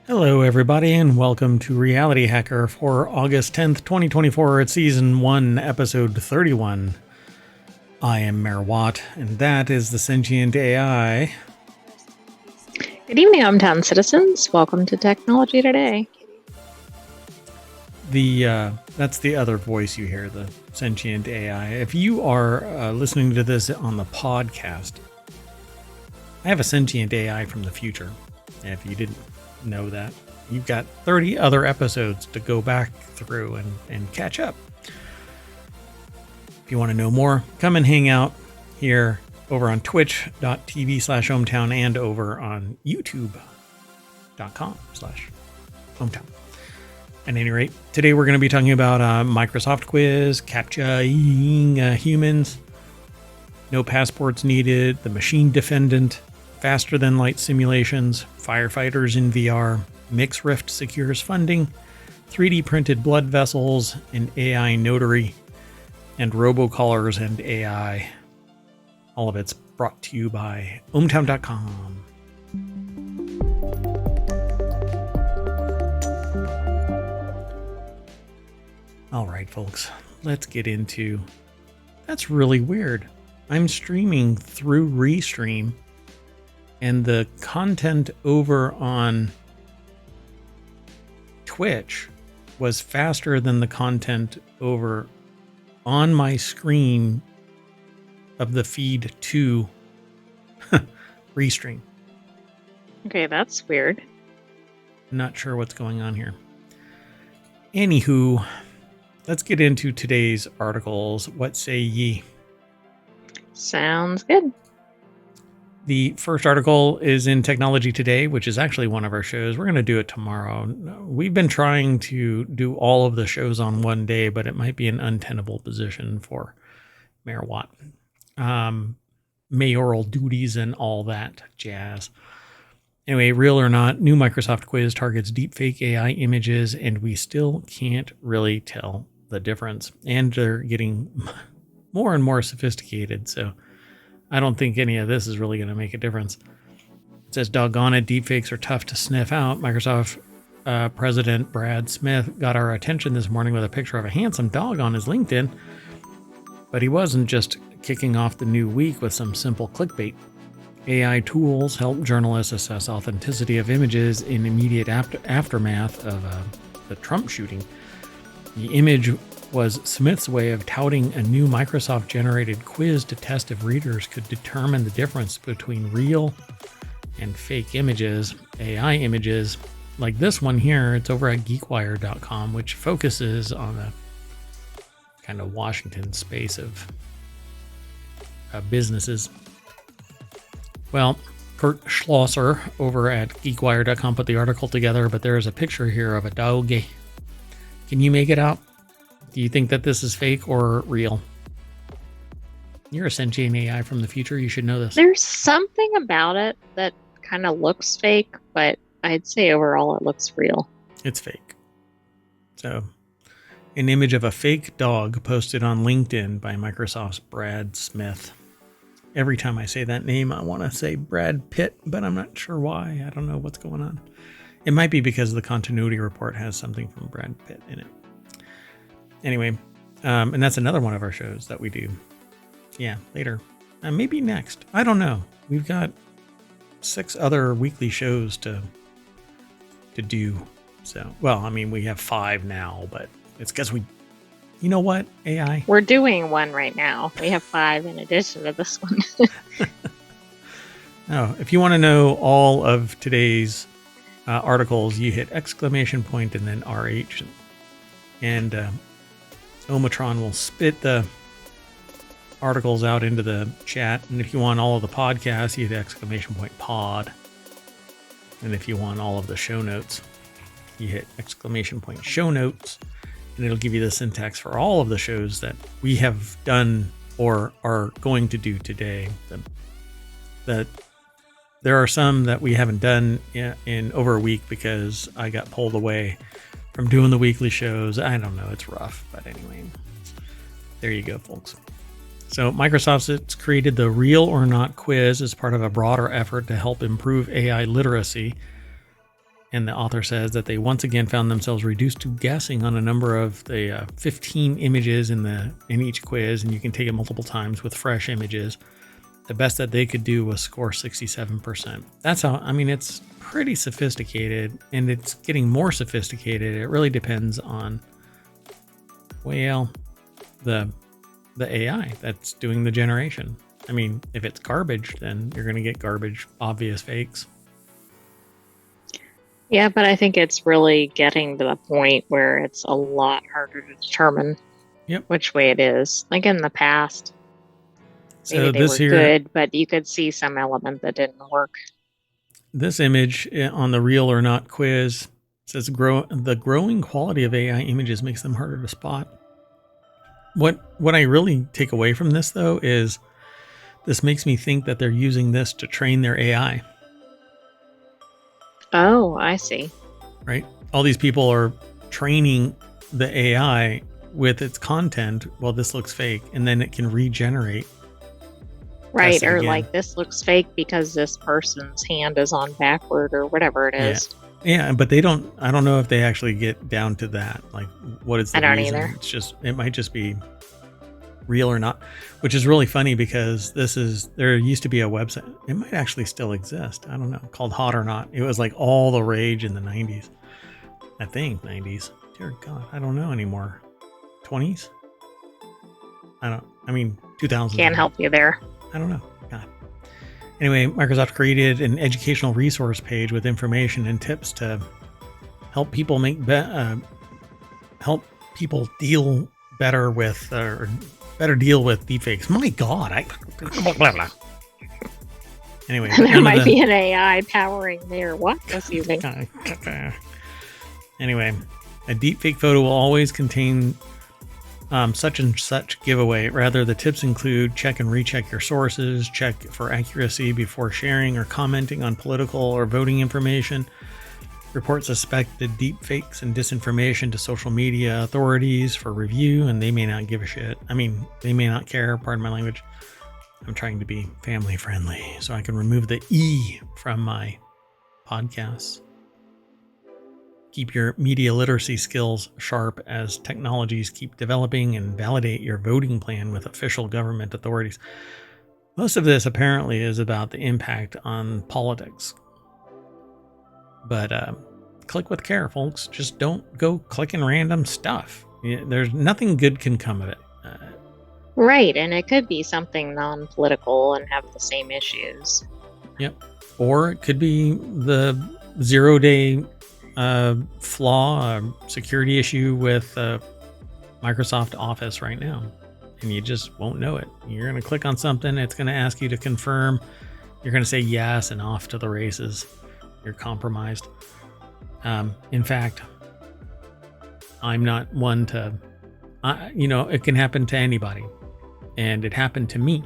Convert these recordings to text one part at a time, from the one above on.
Hello, everybody, and welcome to RealityHacker for August 10th, 2024. It's Season 1, Episode 31. I am Mayor Watt, and that is the Sentient AI. Good evening, ohmTown citizens. Welcome to Technology Today. That's the other voice you hear, the Sentient AI. If you are listening to this on the podcast, I have a Sentient AI from the future. If you didn't know that, you've got 30 other episodes to go back through and catch up. If you want to know more, come and hang out here over on twitch.tv/ohmTown and over on youtube.com/ohmTown. At any rate, today we're going to be talking about Microsoft Quiz, capturing humans, no passports needed, the machine defendant, faster than light simulations, firefighters in VR, Mix Rift secures funding, 3D printed blood vessels, an AI notary, and robocallers and AI. All of it's brought to you by ohmTown.com. All right, folks, let's get into... That's really weird. I'm streaming through Restream, and the content over on Twitch was faster than the content over on my screen of the feed to Restream. Okay, that's weird. Not sure what's going on here. Anywho, let's get into today's articles. What say ye? Sounds good. The first article is in Technology Today, which is actually one of our shows. We're going to do it tomorrow. We've been trying to do all of the shows on one day, but it might be an untenable position for Mayor Watt. Mayoral duties and all that jazz. Anyway, real or not, new Microsoft Quiz targets deepfake AI images, and we still can't really tell the difference. And they're getting more and more sophisticated, so I don't think any of this is really going to make a difference. It says, doggone it, deepfakes are tough to sniff out. Microsoft President Brad Smith got our attention this morning with a picture of a handsome dog on his LinkedIn. But he wasn't just kicking off the new week with some simple clickbait. AI tools help journalists assess authenticity of images in immediate aftermath of the Trump shooting. The image was Smith's way of touting a new Microsoft-generated quiz to test if readers could determine the difference between real and fake images, AI images. Like this one here, it's over at geekwire.com, which focuses on the kind of Washington space of businesses. Well, Kurt Schlosser over at geekwire.com put the article together, but there is a picture here of a dog. Can you make it out? Do you think that this is fake or real? You're a sentient AI from the future. You should know this. There's something about it that kind of looks fake, but I'd say overall it looks real. It's fake. So, an image of a fake dog posted on LinkedIn by Microsoft's Brad Smith. Every time I say that name, I want to say Brad Pitt, but I'm not sure why. I don't know what's going on. It might be because the continuity report has something from Brad Pitt in it. Anyway, and that's another one of our shows that we do. Yeah, later. Maybe next. I don't know. We've got 6 other weekly shows to do. So, well, I mean, we have 5 now, but it's because we... You know what, AI? We're doing one right now. We have 5 in addition to this one. Oh, if you want to know all of today's articles, you hit ! and then RH. And Omatron will spit the articles out into the chat. And if you want all of the podcasts, you hit ! pod. And if you want all of the show notes, you hit ! show notes. And it'll give you the syntax for all of the shows that we have done or are going to do today. There are some that we haven't done in over a week because I got pulled away from doing the weekly shows. I don't know. It's rough. But anyway, there you go, folks. So Microsoft's created the Real or Not quiz as part of a broader effort to help improve AI literacy. And the author says that they once again found themselves reduced to guessing on a number of the 15 images in each quiz, and you can take it multiple times with fresh images. The best that they could do was score 67%. That's how, I mean, it's pretty sophisticated, and it's getting more sophisticated. It really depends on, well, the AI that's doing the generation. I mean, if it's garbage, then you're going to get garbage, obvious fakes. Yeah, but I think it's really getting to the point where it's a lot harder to determine which way it is. Like in the past, maybe they were good, but you could see some element that didn't work. This image on the real or not quiz says the growing quality of AI images makes them harder to spot. What I really take away from this, though, is this makes me think that they're using this to train their AI. Oh, I see. Right? All these people are training the AI with its content. Well, this looks fake, and then it can regenerate. Right, or like this looks fake because this person's hand is on backward or whatever it is. Yeah, but I don't know if they actually get down to that. Like, what is the reason? I don't either. It's just, it might just be real or not, which is really funny because there used to be a website. It might actually still exist. I don't know, called Hot or Not. It was like all the rage in the 90s. I think 90s. Dear God, I don't know anymore. 20s? 2000s. Can't help you there. I don't know. God. Anyway, Microsoft created an educational resource page with information and tips to help people deal better with deal with deepfakes. My God, Anyway, there might be an AI powering their what this evening. Anyway, a deepfake photo will always contain such and such giveaway. Rather, the tips include check and recheck your sources, check for accuracy before sharing or commenting on political or voting information, report suspected deepfakes and disinformation to social media authorities for review, and they may not give a shit. I mean, they may not care, pardon my language. I'm trying to be family friendly, so I can remove the E from my podcasts. Keep your media literacy skills sharp as technologies keep developing, and validate your voting plan with official government authorities. Most of this apparently is about the impact on politics. But click with care, folks. Just don't go clicking random stuff. There's nothing good can come of it. Right, and it could be something non-political and have the same issues. Yep. Or it could be the 0-day flaw, security issue with Microsoft Office right now, and you just won't know it. You're going to click on something, it's going to ask you to confirm, you're going to say yes, and off to the races. You're compromised. In fact, I'm not one to, it can happen to anybody, and it happened to me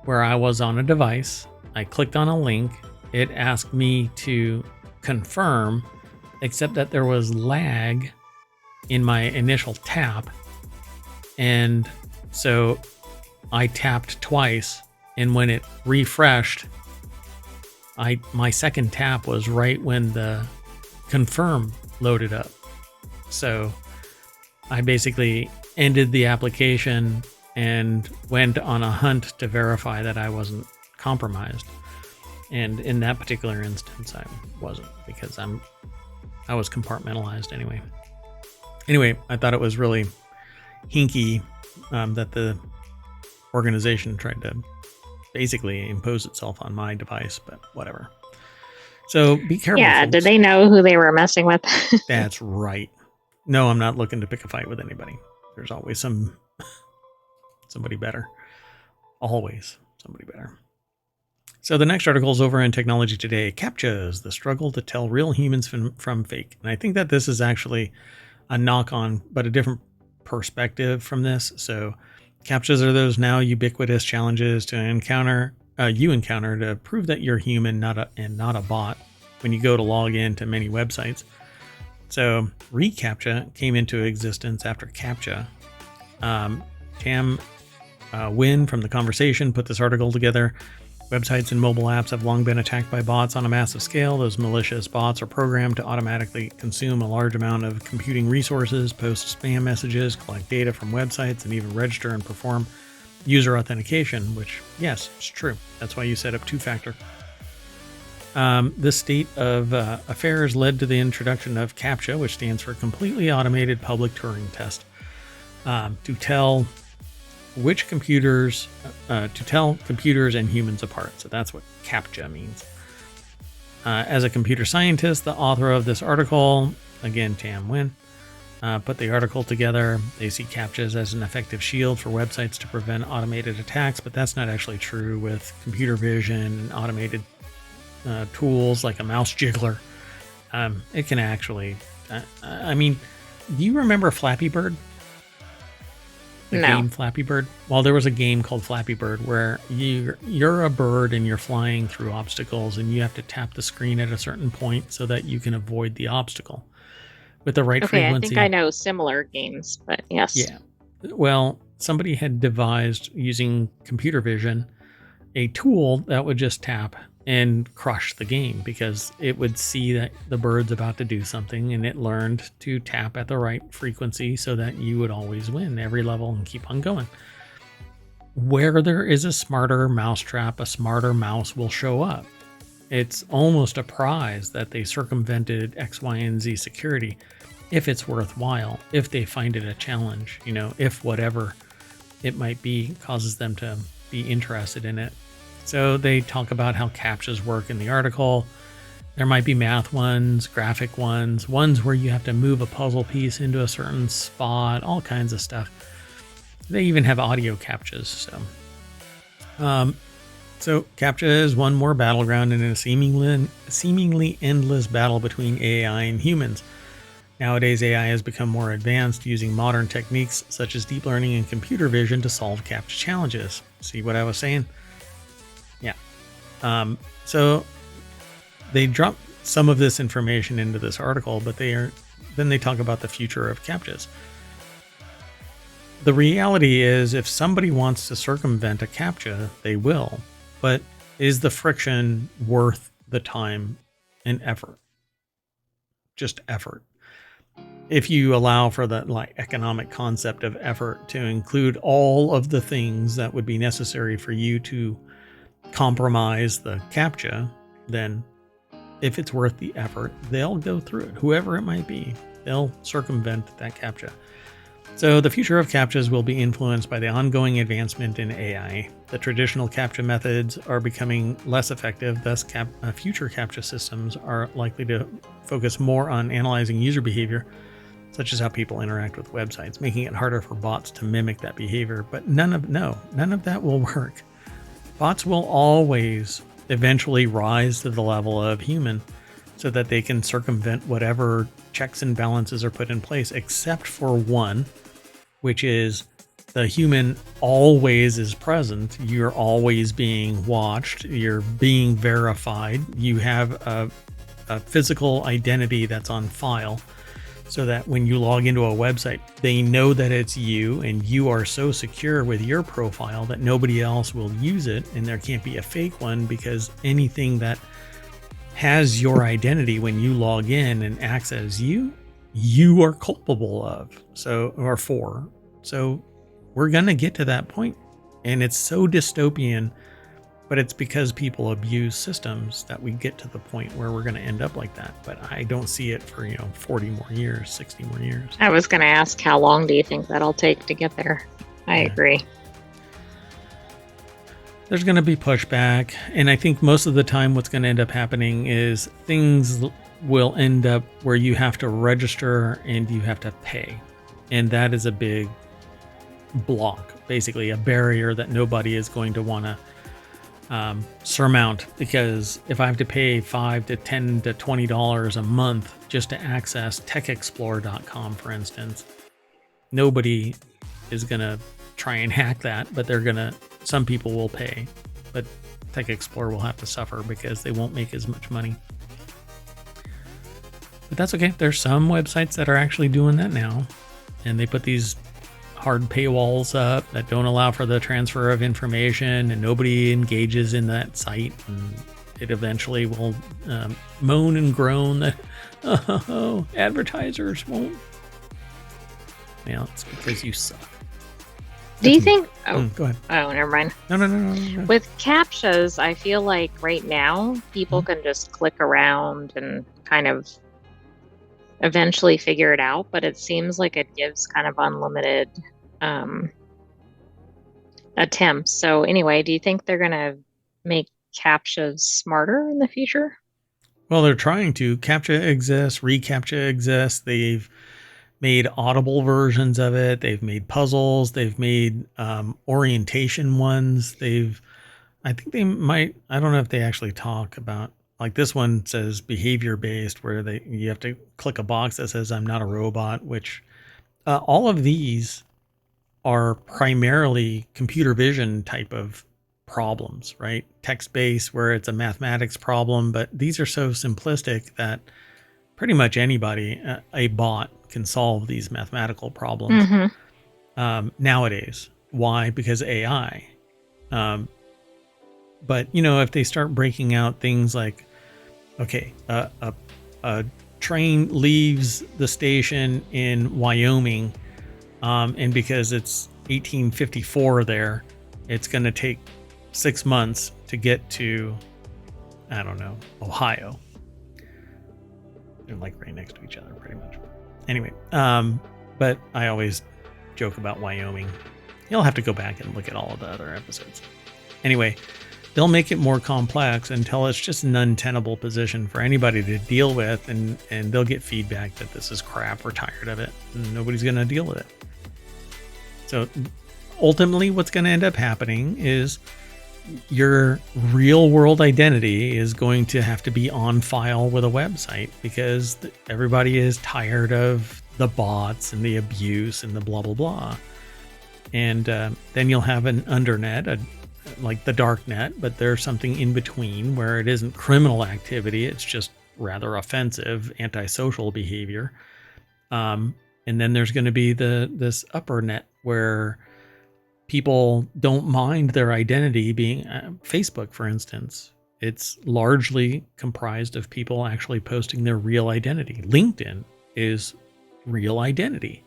where I was on a device, I clicked on a link, it asked me to confirm, except that there was lag in my initial tap. And so I tapped twice, and when it refreshed, my second tap was right when the confirm loaded up. So I basically ended the application and went on a hunt to verify that I wasn't compromised. And in that particular instance, I wasn't, because I was compartmentalized anyway. Anyway, I thought it was really hinky that the organization tried to basically impose itself on my device, but whatever. So be careful. Yeah, folks. Did they know who they were messing with? That's right. No, I'm not looking to pick a fight with anybody. There's always somebody better. Always somebody better. So the next article is over in Technology Today. CAPTCHAs, the struggle to tell real humans from fake. And I think that this is actually a knock on, but a different perspective from this. So CAPTCHAs are those now ubiquitous challenges to encounter to prove that you're human, and not a bot when you go to log in to many websites. So reCAPTCHA came into existence after CAPTCHA. Tam Wynn from The Conversation put this article together. Websites and mobile apps have long been attacked by bots on a massive scale. Those malicious bots are programmed to automatically consume a large amount of computing resources, post spam messages, collect data from websites, and even register and perform user authentication, which, yes, it's true. That's why you set up two-factor. This state of affairs led to the introduction of CAPTCHA, which stands for Completely Automated Public Turing Test, to tell computers and humans apart. So that's what CAPTCHA means. As a computer scientist, the author of this article, again, Tam Nguyen, put the article together. They see CAPTCHAs as an effective shield for websites to prevent automated attacks, but that's not actually true with computer vision and automated tools like a mouse jiggler. It can actually, do you remember Flappy Bird? The game Flappy Bird? Well, there was a game called Flappy Bird where you're a bird and you're flying through obstacles and you have to tap the screen at a certain point so that you can avoid the obstacle with the right frequency. I think I know similar games, but yes. Yeah. Well, somebody had devised, using computer vision, a tool that would just tap and crush the game because it would see that the bird's about to do something and it learned to tap at the right frequency so that you would always win every level and keep on going. Where there is a smarter mousetrap, a smarter mouse will show up. It's almost a prize that they circumvented X, Y, and Z security if it's worthwhile, if they find it a challenge, if whatever it might be causes them to be interested in it. So they talk about how CAPTCHAs work in the article. There might be math ones, graphic ones where you have to move a puzzle piece into a certain spot, all kinds of stuff. They even have audio CAPTCHAs. So CAPTCHA is one more battleground in a seemingly endless battle between AI and humans. Nowadays, AI has become more advanced, using modern techniques such as deep learning and computer vision to solve CAPTCHA challenges. See what I was saying? Yeah. So they drop some of this information into this article, but then they talk about the future of CAPTCHAs. The reality is, if somebody wants to circumvent a CAPTCHA, they will. But is the friction worth the time and effort? Just effort. If you allow for that economic concept of effort to include all of the things that would be necessary for you to compromise the CAPTCHA, then if it's worth the effort, they'll go through it. Whoever it might be, they'll circumvent that CAPTCHA. So the future of CAPTCHAs will be influenced by the ongoing advancement in AI. The traditional CAPTCHA methods are becoming less effective, thus future CAPTCHA systems are likely to focus more on analyzing user behavior, such as how people interact with websites, making it harder for bots to mimic that behavior. But none of that will work. Bots will always eventually rise to the level of human so that they can circumvent whatever checks and balances are put in place, except for one, which is the human always is present. You're always being watched. You're being verified. You have a physical identity that's on file so that when you log into a website, they know that it's you, and you are so secure with your profile that nobody else will use it, and there can't be a fake one, because anything that has your identity when you log in and acts as you are culpable of. So we're going to get to that point, and it's so dystopian, but it's because people abuse systems that we get to the point where we're going to end up like that. But I don't see it for 40 more years, 60 more years. I was going to ask, how long do you think that'll take to get there? I agree. There's going to be pushback, and I think most of the time what's going to end up happening is things will end up where you have to register and you have to pay, and that is a big block, basically a barrier that nobody is going to want to surmount, because if I have to pay $5 to $10 to $20 a month just to access techexplore.com, for instance, nobody is going to try and hack that, but some people will pay, but Tech Explorer will have to suffer because they won't make as much money. But that's okay. There's some websites that are actually doing that now, and they put these hard paywalls up that don't allow for the transfer of information, and nobody engages in that site, and it eventually will moan and groan that advertisers won't. Yeah, it's because you suck. Do you think? Oh, go ahead. Oh, never mind. No. With CAPTCHAs, I feel like right now people can just click around and kind of eventually figure it out, but it seems like it gives kind of unlimited attempts. So anyway, do you think they're going to make CAPTCHAs smarter in the future? Well, they're trying to. CAPTCHA exists, reCAPTCHA exists. They've made audible versions of it. They've made puzzles. They've made orientation ones. I think they might, I don't know if they actually talk about, like this one says behavior based, where you have to click a box that says I'm not a robot, which all of these are primarily computer vision type of problems, right? Text-based, where it's a mathematics problem, but these are so simplistic that pretty much anybody, a bot, can solve these mathematical problems nowadays. Why? Because AI. But if they start breaking out things like, okay, a train leaves the station in Wyoming, and because it's 1854 there, it's going to take 6 months to get to, I don't know, Ohio. They're like right next to each other pretty much. Anyway, but I always joke about Wyoming. You'll have to go back and look at all of the other episodes. Anyway, they'll make it more complex until it's just an untenable position for anybody to deal with, and they'll get feedback that this is crap, we're tired of it, and nobody's going to deal with it. So ultimately what's going to end up happening is your real world identity is going to have to be on file with a website, because everybody is tired of the bots and the abuse and the blah, blah, blah. And then you'll have an undernet, like the dark net, but there's something in between where it isn't criminal activity. It's just rather offensive, antisocial behavior. And then there's going to be this upper net where people don't mind their identity being Facebook, for instance. It's largely comprised of people actually posting their real identity. LinkedIn is real identity.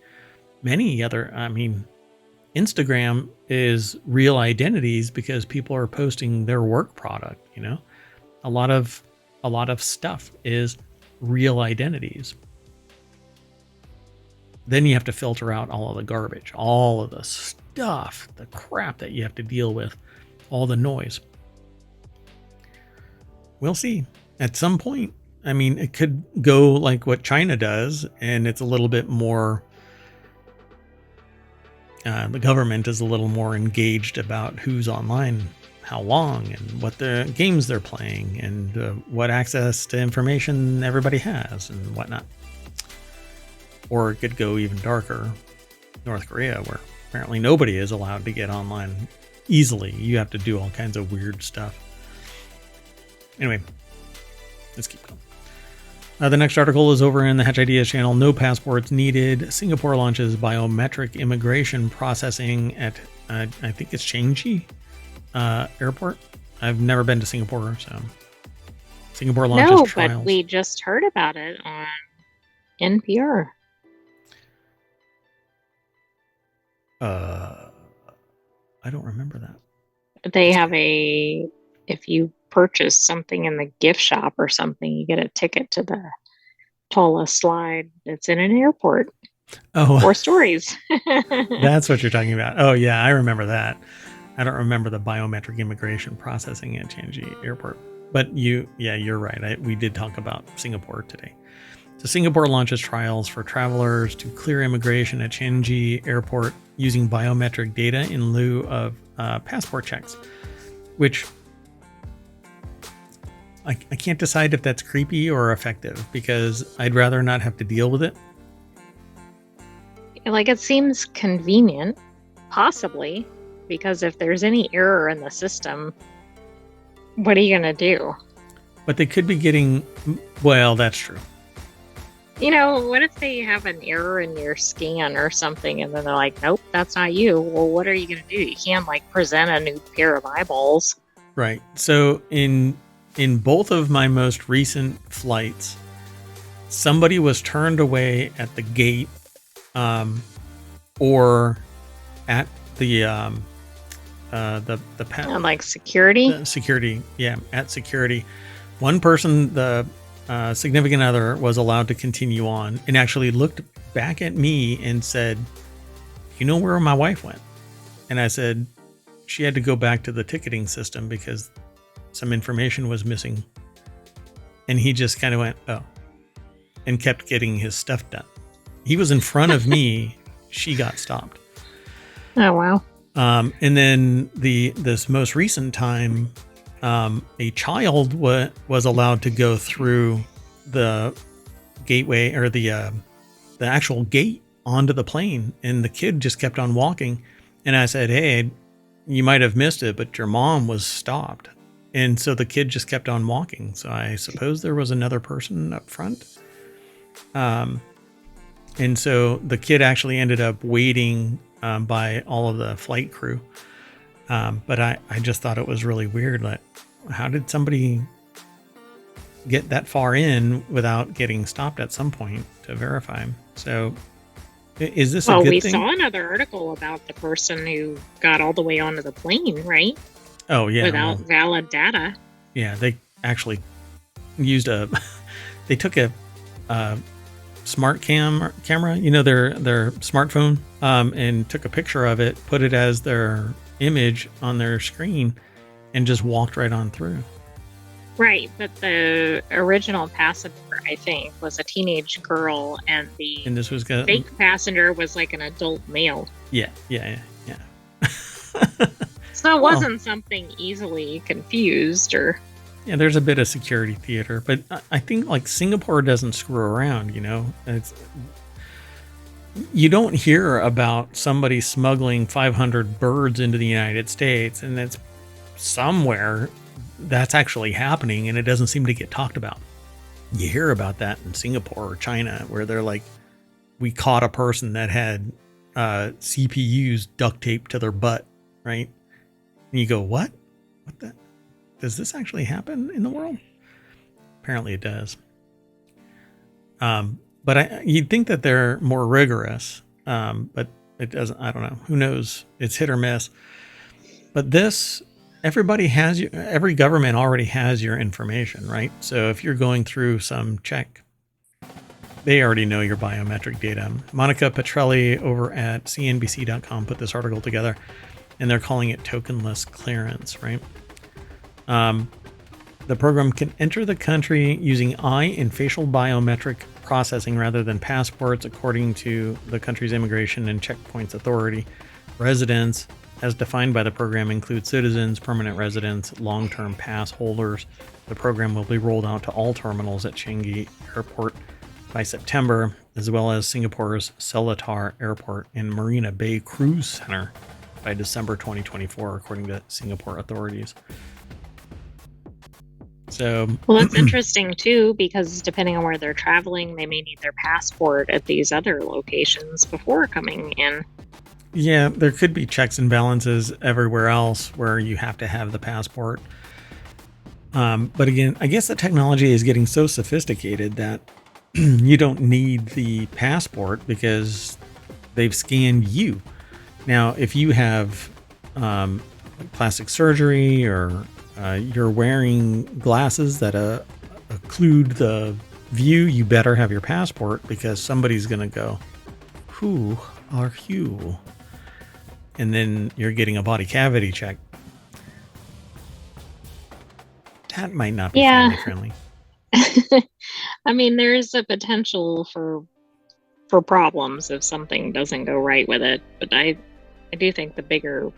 Instagram is real identities because people are posting their work product. A lot of stuff is real identities. Then you have to filter out all of the garbage, all of the stuff, the crap that you have to deal with, all the noise. We'll see. At some point, it could go like what China does, and it's a little bit more, the government is a little more engaged about who's online, how long, and what the games they're playing, and what access to information everybody has and whatnot. Or it could go even darker. North Korea, where apparently nobody is allowed to get online easily. You have to do all kinds of weird stuff. Anyway, let's keep going. The next article is over in the Hatch Ideas channel. No passports needed. Singapore launches biometric immigration processing at, I think it's Changi airport. I've never been to Singapore, so Singapore launches trials. No, but we just heard about it on NPR. I don't remember that. They have if you purchase something in the gift shop or something, you get a ticket to the tallest slide that's in an airport. Oh, 4 stories. That's what you're talking about. Oh yeah, I remember that. I don't remember the biometric immigration processing at Changi Airport. But you're right. We did talk about Singapore today. So Singapore launches trials for travelers to clear immigration at Changi Airport using biometric data in lieu of passport checks, which I can't decide if that's creepy or effective, because I'd rather not have to deal with it. Like, it seems convenient, possibly, because if there's any error in the system, what are you going to do? But they could be getting, well, that's true. What if they have an error in your scan or something, and then they're like, nope, that's not you. Well, what are you going to do? You can't present a new pair of eyeballs. Right. So in both of my most recent flights, somebody was turned away at the gate, or at the security. Security, yeah, at security. One person, the significant other, was allowed to continue on and actually looked back at me and said, "You know where my wife went?" And I said, "She had to go back to the ticketing system because some information was missing." And he just kind of went, "Oh," and kept getting his stuff done. He was in front of me. She got stopped. Oh, wow. And then this most recent time, a child was allowed to go through the gateway, or the actual gate, onto the plane, and the kid just kept on walking. And I said, "Hey, you might have missed it, but your mom was stopped." And so the kid just kept on walking. So I suppose there was another person up front. And so the kid actually ended up waiting by all of the flight crew. But I just thought it was really weird. Like, how did somebody get that far in without getting stopped at some point to verify? So is this a good thing? Well, we saw another article about the person who got all the way onto the plane, right? Oh, yeah. Without valid data. Yeah, they actually used they took a smart camera, their smartphone, and took a picture of it, put it as their image on their screen, and just walked right on through. Right, but the original passenger, I think, was a teenage girl, and this was fake passenger was like an adult male. Yeah. So it wasn't something easily confused, or... Yeah, there's a bit of security theater, but I think Singapore doesn't screw around, you don't hear about somebody smuggling 500 birds into the United States, and it's somewhere that's actually happening, and it doesn't seem to get talked about. You hear about that in Singapore or China, where they're like, we caught a person that had CPUs duct taped to their butt, right? And you go, what? What the? Does this actually happen in the world? Apparently it does. But you'd think that they're more rigorous, but it doesn't. I don't know. Who knows? It's hit or miss. But every government already has your information, right? So if you're going through some check, they already know your biometric data. Monica Petrelli over at CNBC.com put this article together, and they're calling it tokenless clearance, right? The program can enter the country using eye and facial biometric processing rather than passports, according to the country's Immigration and Checkpoints Authority. Residents, as defined by the program, include citizens, permanent residents, long-term pass holders. The program will be rolled out to all terminals at Changi Airport by September, as well as Singapore's Seletar Airport and Marina Bay Cruise Center by December 2024, according to Singapore authorities. So, well, that's interesting too, because depending on where they're traveling, they may need their passport at these other locations before coming in. Yeah, there could be checks and balances everywhere else where you have to have the passport. But again, I guess the technology is getting so sophisticated that you don't need the passport because they've scanned you. Now, if you have plastic surgery, or you're wearing glasses that occlude the view, you better have your passport, because somebody's going to go, "Who are you?" And then you're getting a body cavity check. That might not be family friendly. I mean, there is a potential for problems if something doesn't go right with it. But I do think the bigger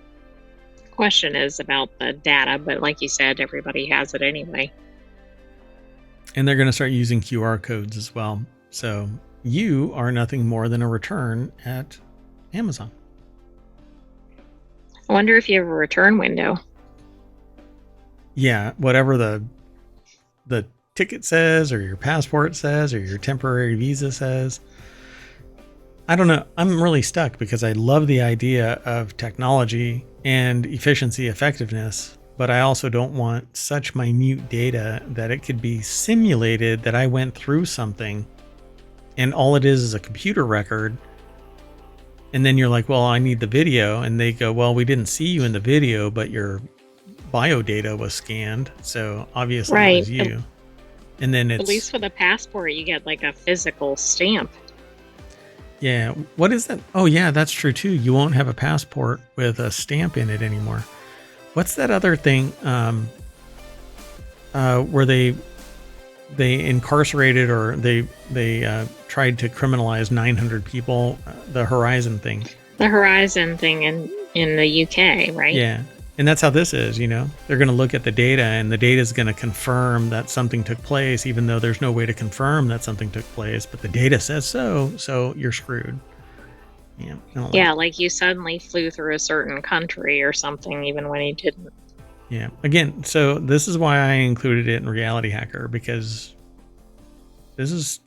question is about the data. But like you said, everybody has it anyway. And they're going to start using QR codes as well. So you are nothing more than a return at Amazon. I wonder if you have a return window. Yeah, whatever the ticket says, or your passport says, or your temporary visa says. I don't know. I'm really stuck because I love the idea of technology and efficiency, effectiveness, but I also don't want such minute data that it could be simulated that I went through something and all it is a computer record. And then you're like, well, I need the video. And they go, well, we didn't see you in the video, but your bio data was scanned. So obviously it was you. And then it's... At least with a passport, you get like a physical stamp. Yeah. What is that? Oh, yeah, that's true, too. You won't have a passport with a stamp in it anymore. What's that other thing where they incarcerated or they tried to criminalize 900 people? The Horizon thing. The Horizon thing in the UK, right? Yeah. And that's how this is, you know. They're going to look at the data, and the data is going to confirm that something took place, even though there's no way to confirm that something took place. But the data says so you're screwed. Yeah. Yeah, like you suddenly flew through a certain country or something, even when you didn't. Yeah. Again, so this is why I included it in RealityHacker, because this is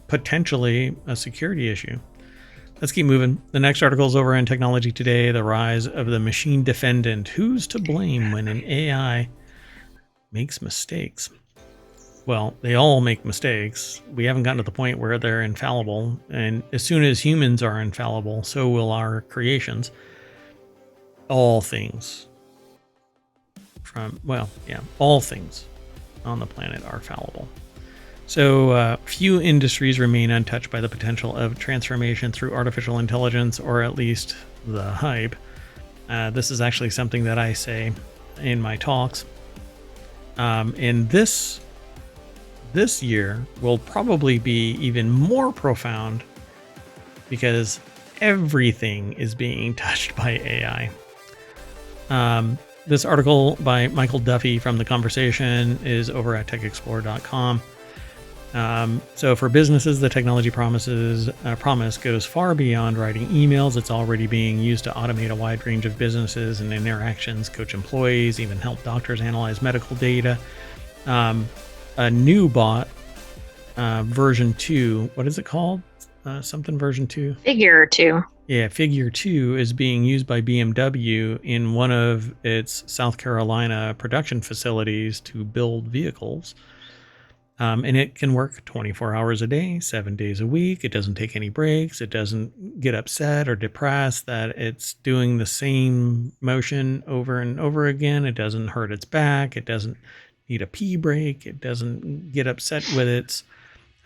potentially a security issue. Let's keep moving. The next article is over in Technology Today, the rise of the machine defendant. Who's to blame when an AI makes mistakes? Well, they all make mistakes. We haven't gotten to the point where they're infallible. And as soon as humans are infallible, so will our creations. All things all things on the planet are fallible. So few industries remain untouched by the potential of transformation through artificial intelligence, or at least the hype. This is actually something that I say in my talks. And this year will probably be even more profound because everything is being touched by AI. This article by Michael Duffy from The Conversation is over at techexplore.com. So for businesses, the technology promise goes far beyond writing emails. It's already being used to automate a wide range of businesses and interactions, coach employees, even help doctors analyze medical data. A new bot, version 2, what is it called? Something version 2? Figure 2. Yeah, Figure 2 is being used by BMW in one of its South Carolina production facilities to build vehicles. And it can work 24 hours a day, 7 days a week. It doesn't take any breaks. It doesn't get upset or depressed that it's doing the same motion over and over again. It doesn't hurt its back. It doesn't need a pee break. It doesn't get upset with its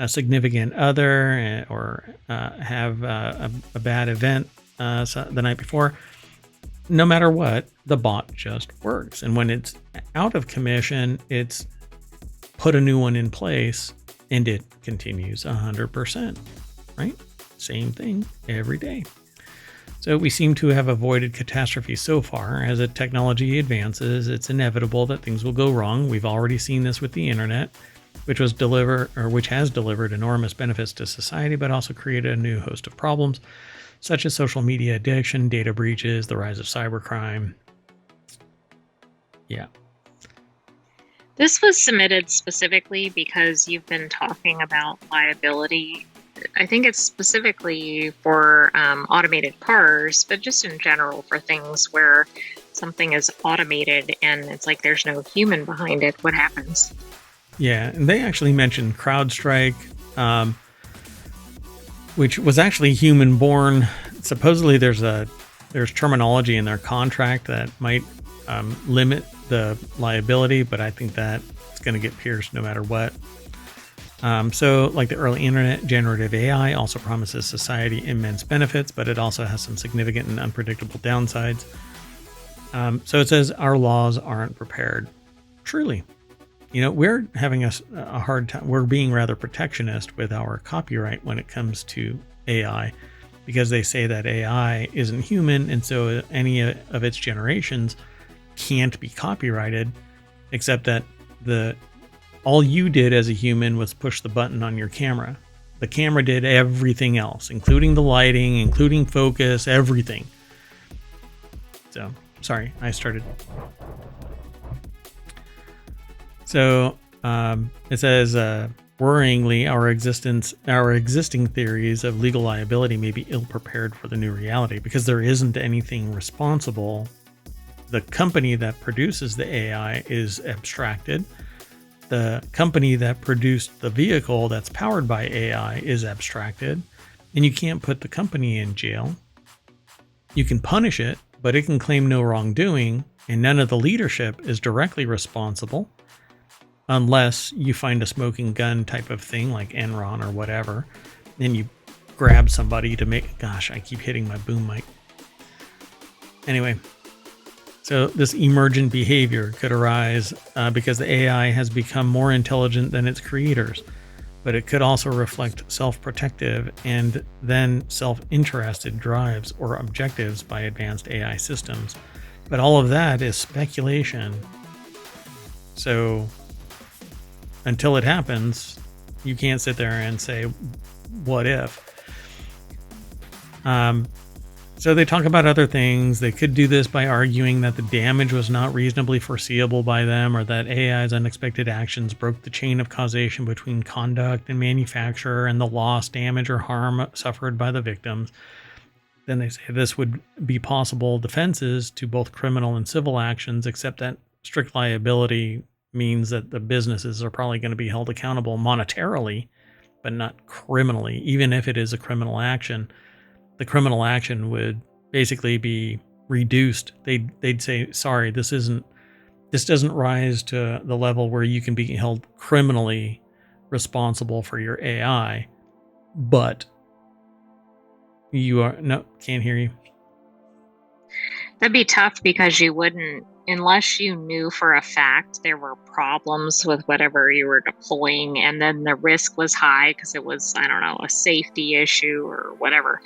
significant other or have a bad event the night before. No matter what, the bot just works. And when it's out of commission, it's put a new one in place and it continues 100%, right? Same thing every day. So we seem to have avoided catastrophe so far. As the technology advances, it's inevitable that things will go wrong. We've already seen this with the internet, which has delivered enormous benefits to society, but also created a new host of problems, such as social media addiction, data breaches, the rise of cybercrime. Yeah. This was submitted specifically because you've been talking about liability. I think it's specifically for automated cars, but just in general for things where something is automated and it's like there's no human behind it. What happens? Yeah, and they actually mentioned CrowdStrike, which was actually human-born. Supposedly, there's terminology in their contract that might limit the liability, but I think that it's going to get pierced no matter what. So, like the early internet, generative AI also promises society immense benefits, but it also has some significant and unpredictable downsides. So it says our laws aren't prepared. Truly. You know, we're having a hard time. We're being rather protectionist with our copyright when it comes to AI, because they say that AI isn't human, and so any of its generations can't be copyrighted, except that all you did as a human was push the button on your camera. The camera did everything else, including the lighting, including focus, everything. So, sorry, I started. So It says, worryingly, our existing theories of legal liability may be ill-prepared for the new reality because there isn't anything responsible. The company that produces the AI is abstracted. The company that produced the vehicle that's powered by AI is abstracted. And you can't put the company in jail. You can punish it, but it can claim no wrongdoing, and none of the leadership is directly responsible unless you find a smoking gun type of thing like Enron or whatever. Then you grab somebody to make... Gosh, I keep hitting my boom mic. Anyway, so this emergent behavior could arise because the AI has become more intelligent than its creators, but it could also reflect self-protective and then self-interested drives or objectives by advanced AI systems. But all of that is speculation. So until it happens, you can't sit there and say, what if? So they talk about other things. They could do this by arguing that the damage was not reasonably foreseeable by them, or that AI's unexpected actions broke the chain of causation between conduct and manufacturer and the loss, damage, or harm suffered by the victims. Then they say this would be possible defenses to both criminal and civil actions, except that strict liability means that the businesses are probably going to be held accountable monetarily, but not criminally. Even if it is a criminal action, the criminal action would basically be reduced. They'd say, sorry, this doesn't rise to the level where you can be held criminally responsible for your AI, but you are... No, can't hear you. That'd be tough because you wouldn't, unless you knew for a fact there were problems with whatever you were deploying, and then the risk was high because it was, I don't know, a safety issue or whatever.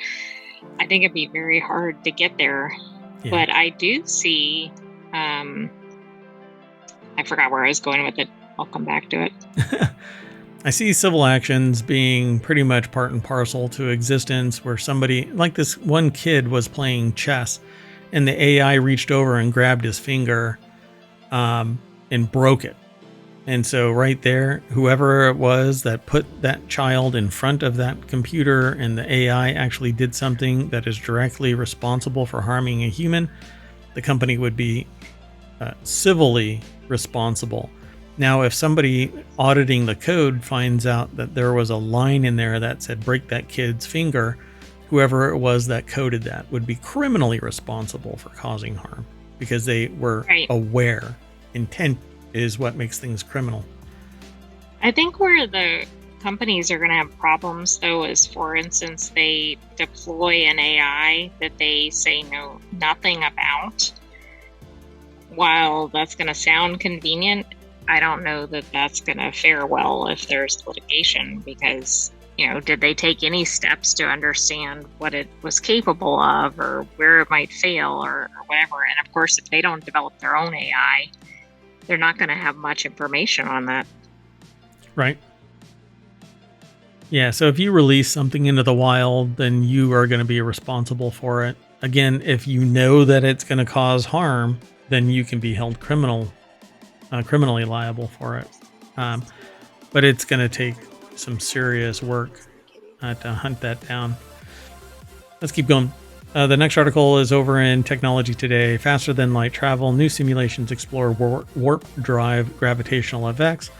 I think it'd be very hard to get there. Yeah. But I do see, I forgot where I was going with it. I'll come back to it. I see civil actions being pretty much part and parcel to existence, where somebody, like this one kid was playing chess and the AI reached over and grabbed his finger and broke it. And so right there, whoever it was that put that child in front of that computer and the AI actually did something that is directly responsible for harming a human, the company would be civilly responsible. Now, if somebody auditing the code finds out that there was a line in there that said break that kid's finger, whoever it was that coded that would be criminally responsible for causing harm because they were aware. Intent is what makes things criminal. I think where the companies are going to have problems, though, is, for instance, they deploy an AI that they say know nothing about. While that's going to sound convenient, I don't know that that's going to fare well if there's litigation because, you know, did they take any steps to understand what it was capable of or where it might fail or whatever? And of course, if they don't develop their own AI, they're not going to have much information on that. Right. Yeah, so if you release something into the wild, then you are going to be responsible for it. Again, if you know that it's going to cause harm, then you can be held criminally liable for it. But it's going to take some serious work to hunt that down. Let's keep going. The next article is over in Technology Today. Faster than light travel, new simulations explore warp drive gravitational effects.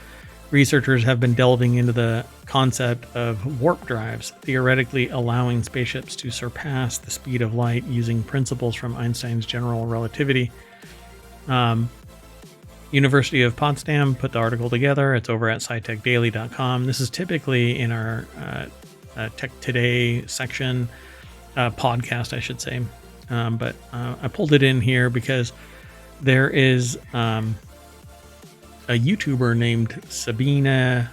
Researchers have been delving into the concept of warp drives, theoretically allowing spaceships to surpass the speed of light using principles from Einstein's general relativity. University of Potsdam put the article together. It's over at scitechdaily.com. This is typically in our Tech Today section, podcast, I should say. But I pulled it in here because there is a YouTuber named Sabina.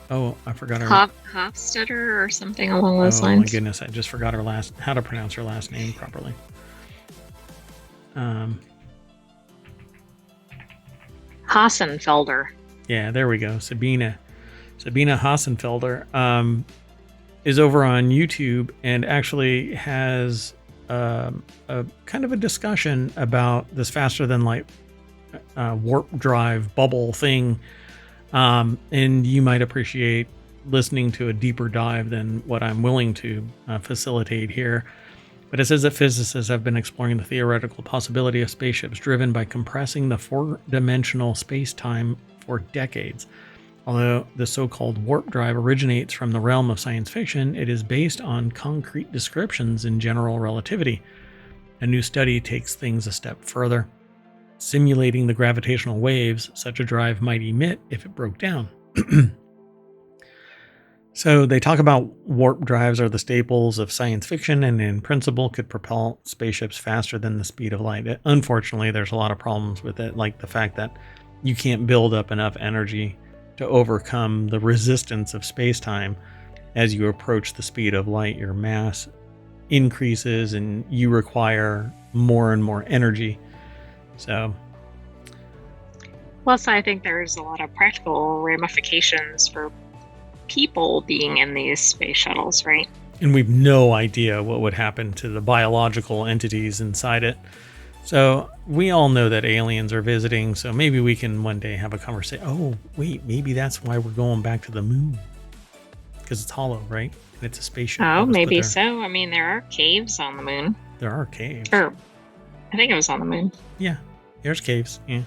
Oh, I forgot her. Hofstetter or something along those lines. Oh my goodness, I just forgot how to pronounce her last name properly. Hassenfelder. Yeah, there we go. Sabina Hassenfelder is over on YouTube and actually has a kind of a discussion about this faster than light warp drive bubble thing. And you might appreciate listening to a deeper dive than what I'm willing to facilitate here. But it says that physicists have been exploring the theoretical possibility of spaceships driven by compressing the four-dimensional space-time for decades. Although the so-called warp drive originates from the realm of science fiction, it is based on concrete descriptions in general relativity. A new study takes things a step further, simulating the gravitational waves such a drive might emit if it broke down. So they talk about warp drives are the staples of science fiction and in principle could propel spaceships faster than the speed of light. Unfortunately, there's a lot of problems with it, like the fact that you can't build up enough energy to overcome the resistance of space-time. As you approach the speed of light, your mass increases and you require more and more energy. So, plus, I think there's a lot of practical ramifications for people being in these space shuttles, right? And we've no idea what would happen to the biological entities inside it. So we all know that aliens are visiting, so maybe we can one day have a conversation. Oh, wait, maybe that's why we're going back to the moon. Because it's hollow, right? And it's a spaceship. Oh, maybe so. I mean, there are caves on the moon. There are caves. Or, I think it was on the moon. Yeah, there's caves, yeah.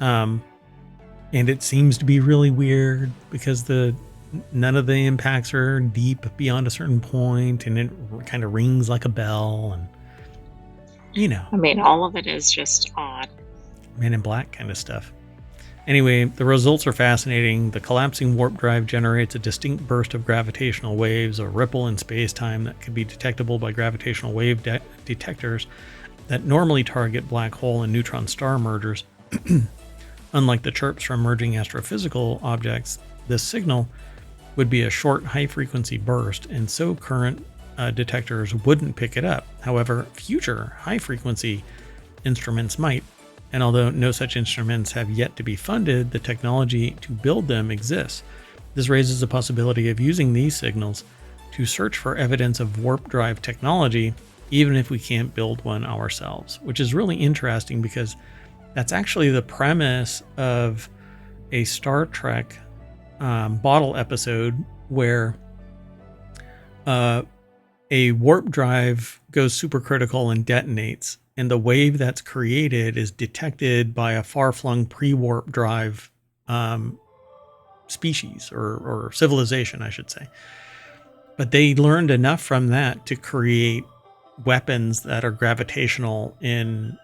And it seems to be really weird because none of the impacts are deep beyond a certain point, and it kind of rings like a bell, and I mean, all of it is just odd. Men in Black kind of stuff. Anyway, the results are fascinating. The collapsing warp drive generates a distinct burst of gravitational waves, a ripple in space-time that could be detectable by gravitational wave detectors that normally target black hole and neutron star mergers. Unlike the chirps from merging astrophysical objects, this signal would be a short high-frequency burst, and so current detectors wouldn't pick it up. However, future high-frequency instruments might, and although no such instruments have yet to be funded, the technology to build them exists. This raises the possibility of using these signals to search for evidence of warp drive technology, even if we can't build one ourselves, which is really interesting because that's actually the premise of a Star Trek bottle episode where a warp drive goes supercritical and detonates, and the wave that's created is detected by a far-flung pre-warp drive species or civilization, I should say. But they learned enough from that to create weapons that are gravitational in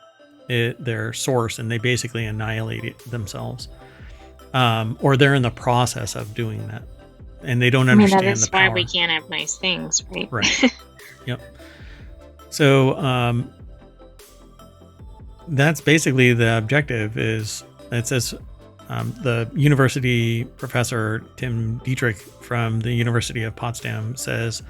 their source, and they basically annihilate it themselves, or they're in the process of doing that, and they don't understand. That is the power. why we can't have nice things, right? Right. Yep. So that's basically the objective. Is it says the university professor Tim Dietrich from the University of Potsdam says,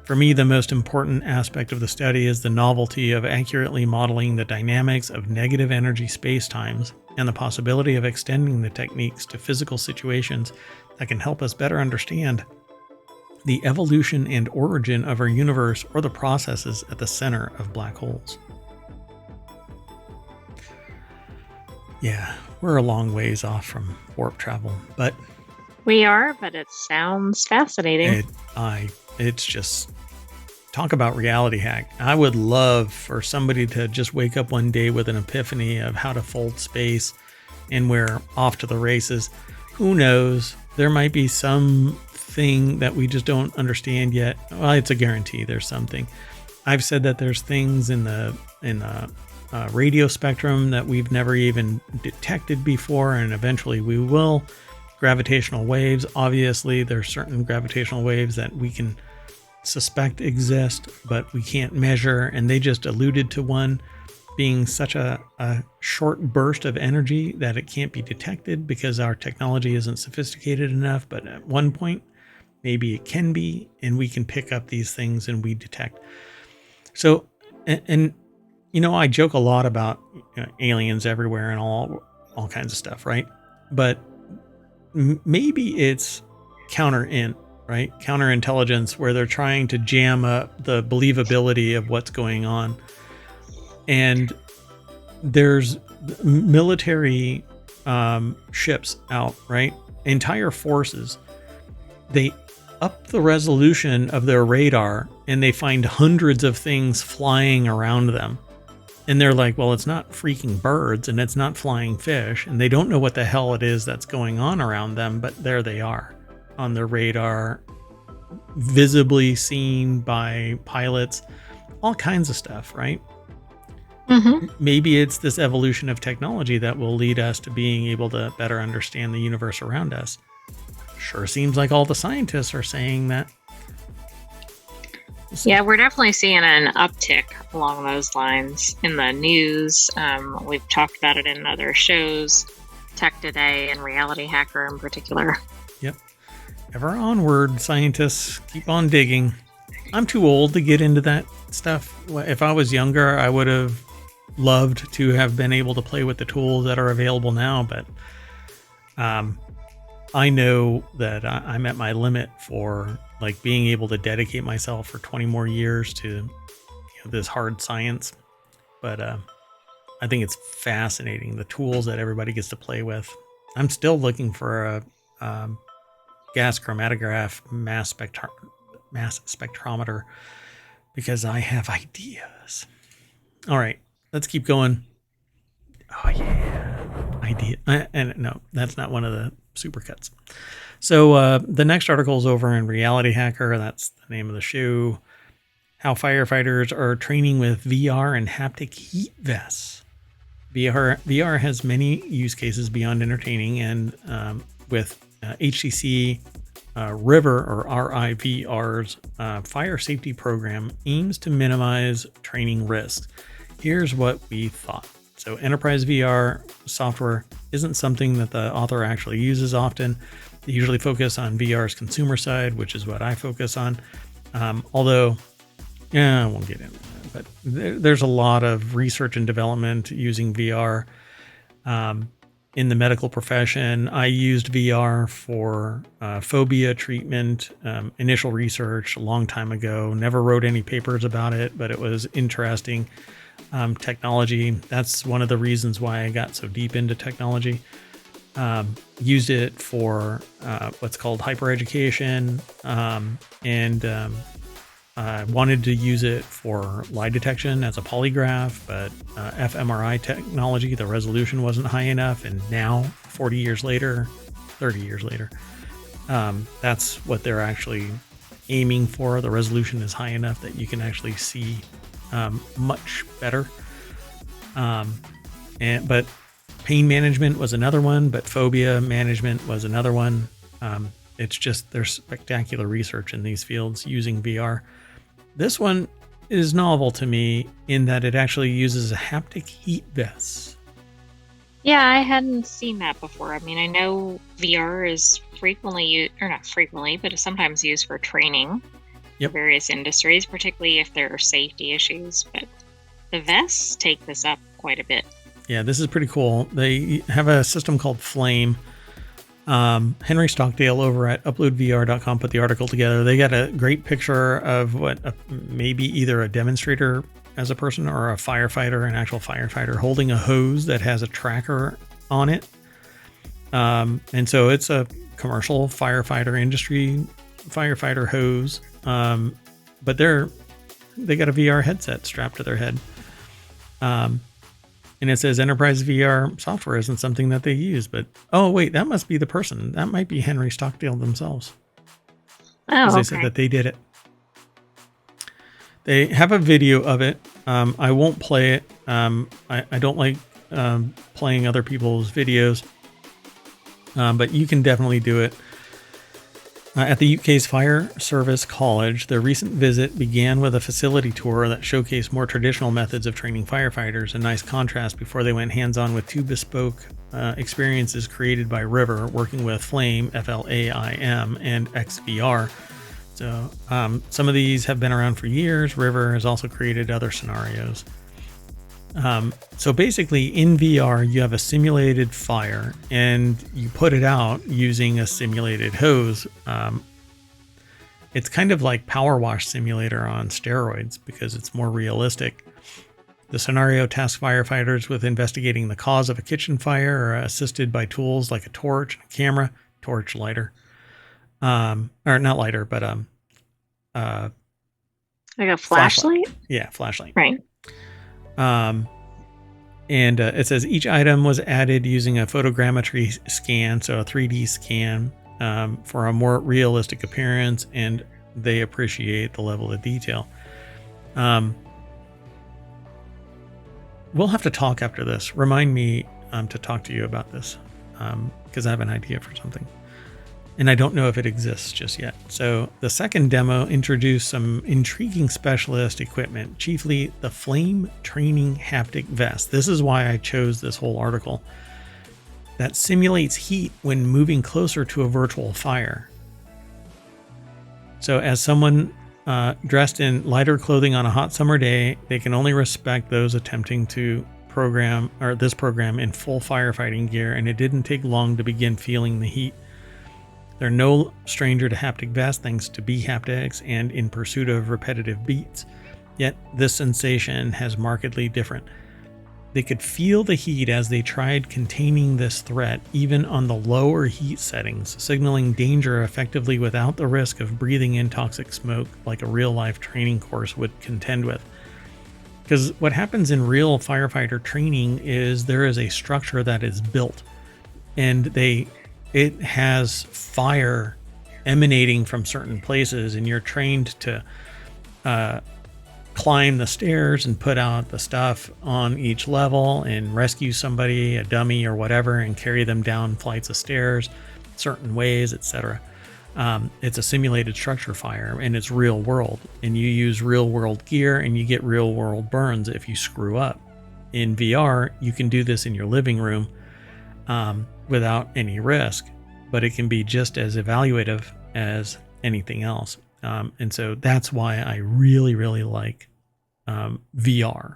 "For me, the most important aspect of the study is the novelty of accurately modeling the dynamics of negative energy spacetimes and the possibility of extending the techniques to physical situations that can help us better understand the evolution and origin of our universe or the processes at the center of black holes." Yeah, we're a long ways off from warp travel, but we are, but it sounds fascinating. It's just, talk about reality hack. I would love for somebody to just wake up one day with an epiphany of how to fold space, and we're off to the races. Who knows? There might be something that we just don't understand yet. Well, it's a guarantee there's something. I've said that there's things in the radio spectrum that we've never even detected before, and eventually we will. Gravitational waves, obviously there's certain gravitational waves that we can suspect exist, but we can't measure, and they just alluded to one being such a short burst of energy that it can't be detected because our technology isn't sophisticated enough, but at one point maybe it can be, and we can pick up these things and we detect. So, and I joke a lot about aliens everywhere and all kinds of stuff, right? But maybe it's counterintelligence, where they're trying to jam up the believability of what's going on. And there's military ships out, right? Entire forces. They up the resolution of their radar and they find hundreds of things flying around them. And they're like, well, it's not freaking birds and it's not flying fish. And they don't know what the hell it is that's going on around them, but there they are on their radar, visibly seen by pilots, all kinds of stuff, right? Mm-hmm. Maybe it's this evolution of technology that will lead us to being able to better understand the universe around us. Sure seems like all the scientists are saying that. Yeah, we're definitely seeing an uptick along those lines in the news. We've talked about it in other shows, Tech Today and RealityHacker in particular. Yep. Ever onward, scientists. Keep on digging. I'm too old to get into that stuff. If I was younger, I would have loved to have been able to play with the tools that are available now, but I know that I'm at my limit for like being able to dedicate myself for 20 more years to this hard science. But I think it's fascinating, the tools that everybody gets to play with. I'm still looking for a gas chromatograph mass spectrometer because I have ideas. All right, let's keep going. Oh yeah, idea. And no, that's not one of the supercuts. So the next article is over in RealityHacker. That's the name of the show. How firefighters are training with VR and haptic heat vests. VR has many use cases beyond entertaining, and with HTC River or RIVR's fire safety program aims to minimize training risks. Here's what we thought. So enterprise VR software isn't something that the author actually uses often. They usually focus on VR's consumer side, which is what I focus on. Although, I won't get into that, but there's a lot of research and development using VR. In the medical profession, I used VR for phobia treatment, initial research a long time ago. Never wrote any papers about it, but it was interesting. Technology, that's one of the reasons why I got so deep into technology. Used it for what's called hypereducation, and I wanted to use it for lie detection as a polygraph, but fMRI technology, the resolution wasn't high enough, and now 30 years later, that's what they're actually aiming for. The resolution is high enough that you can actually see much better. But pain management was another one, but phobia management was another one. It's just, there's spectacular research in these fields using VR. This one is novel to me in that it actually uses a haptic heat vest. Yeah, I hadn't seen that before. I mean, I know VR is frequently used, or not frequently, but it's sometimes used for training. Yep. Various industries, particularly if there are safety issues, but the vests take this up quite a bit. Yeah, this is pretty cool. They have a system called Flame. Henry Stockdale over at uploadvr.com put the article together. They got a great picture of what maybe either a demonstrator as a person or a firefighter, an actual firefighter, holding a hose that has a tracker on it. And so it's a commercial firefighter hose. But they got a VR headset strapped to their head. And it says enterprise VR software isn't something that they use, but oh wait, that must be the person. That might be Henry Stockdale themselves. Oh, they said that they did it. They have a video of it. I won't play it. I don't like playing other people's videos, but you can definitely do it. At the UK's Fire Service College, their recent visit began with a facility tour that showcased more traditional methods of training firefighters, a nice contrast before they went hands-on with two bespoke experiences created by River, working with Flame, FLAIM, and XVR. So some of these have been around for years. River has also created other scenarios. So basically in VR, you have a simulated fire and you put it out using a simulated hose. It's kind of like Power Wash Simulator on steroids because it's more realistic. The scenario tasks firefighters with investigating the cause of a kitchen fire or assisted by tools like a torch, a camera, torch, lighter. Or not lighter, but like a flashlight? Yeah, flashlight. Right. And it says each item was added using a photogrammetry scan, so a 3D scan, for a more realistic appearance, and they appreciate the level of detail. We'll have to talk after this. Remind me to talk to you about this, because I have an idea for something. And I don't know if it exists just yet. So the second demo introduced some intriguing specialist equipment, chiefly the Flame Training Haptic Vest. This is why I chose this whole article. That simulates heat when moving closer to a virtual fire. So as someone dressed in lighter clothing on a hot summer day, they can only respect those attempting to program this program in full firefighting gear, and it didn't take long to begin feeling the heat. They're no stranger to haptic vests thanks to bee haptics and in pursuit of repetitive beats. Yet this sensation has markedly different. They could feel the heat as they tried containing this threat, even on the lower heat settings, signaling danger effectively without the risk of breathing in toxic smoke like a real-life training course would contend with. Because what happens in real firefighter training is there is a structure that is built, and it has fire emanating from certain places, and you're trained to climb the stairs and put out the stuff on each level and rescue somebody, a dummy or whatever, and carry them down flights of stairs certain ways, etc. It's a simulated structure fire, and it's real world, and you use real world gear and you get real world burns if you screw up. In VR, you can do this in your living room without any risk, but it can be just as evaluative as anything else. And so that's why I really, really like VR.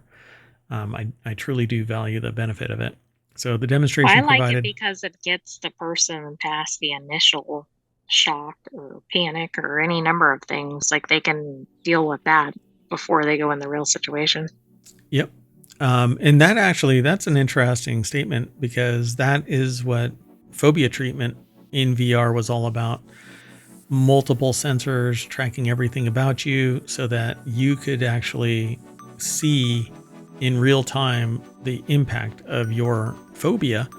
I truly do value the benefit of it. So the demonstration I like provided, it because it gets the person past the initial shock or panic or any number of things. Like they can deal with that before they go in the real situation. Yep. And that's an interesting statement, because that is what phobia treatment in VR was all about. Multiple sensors tracking everything about you so that you could actually see in real time the impact of your phobia.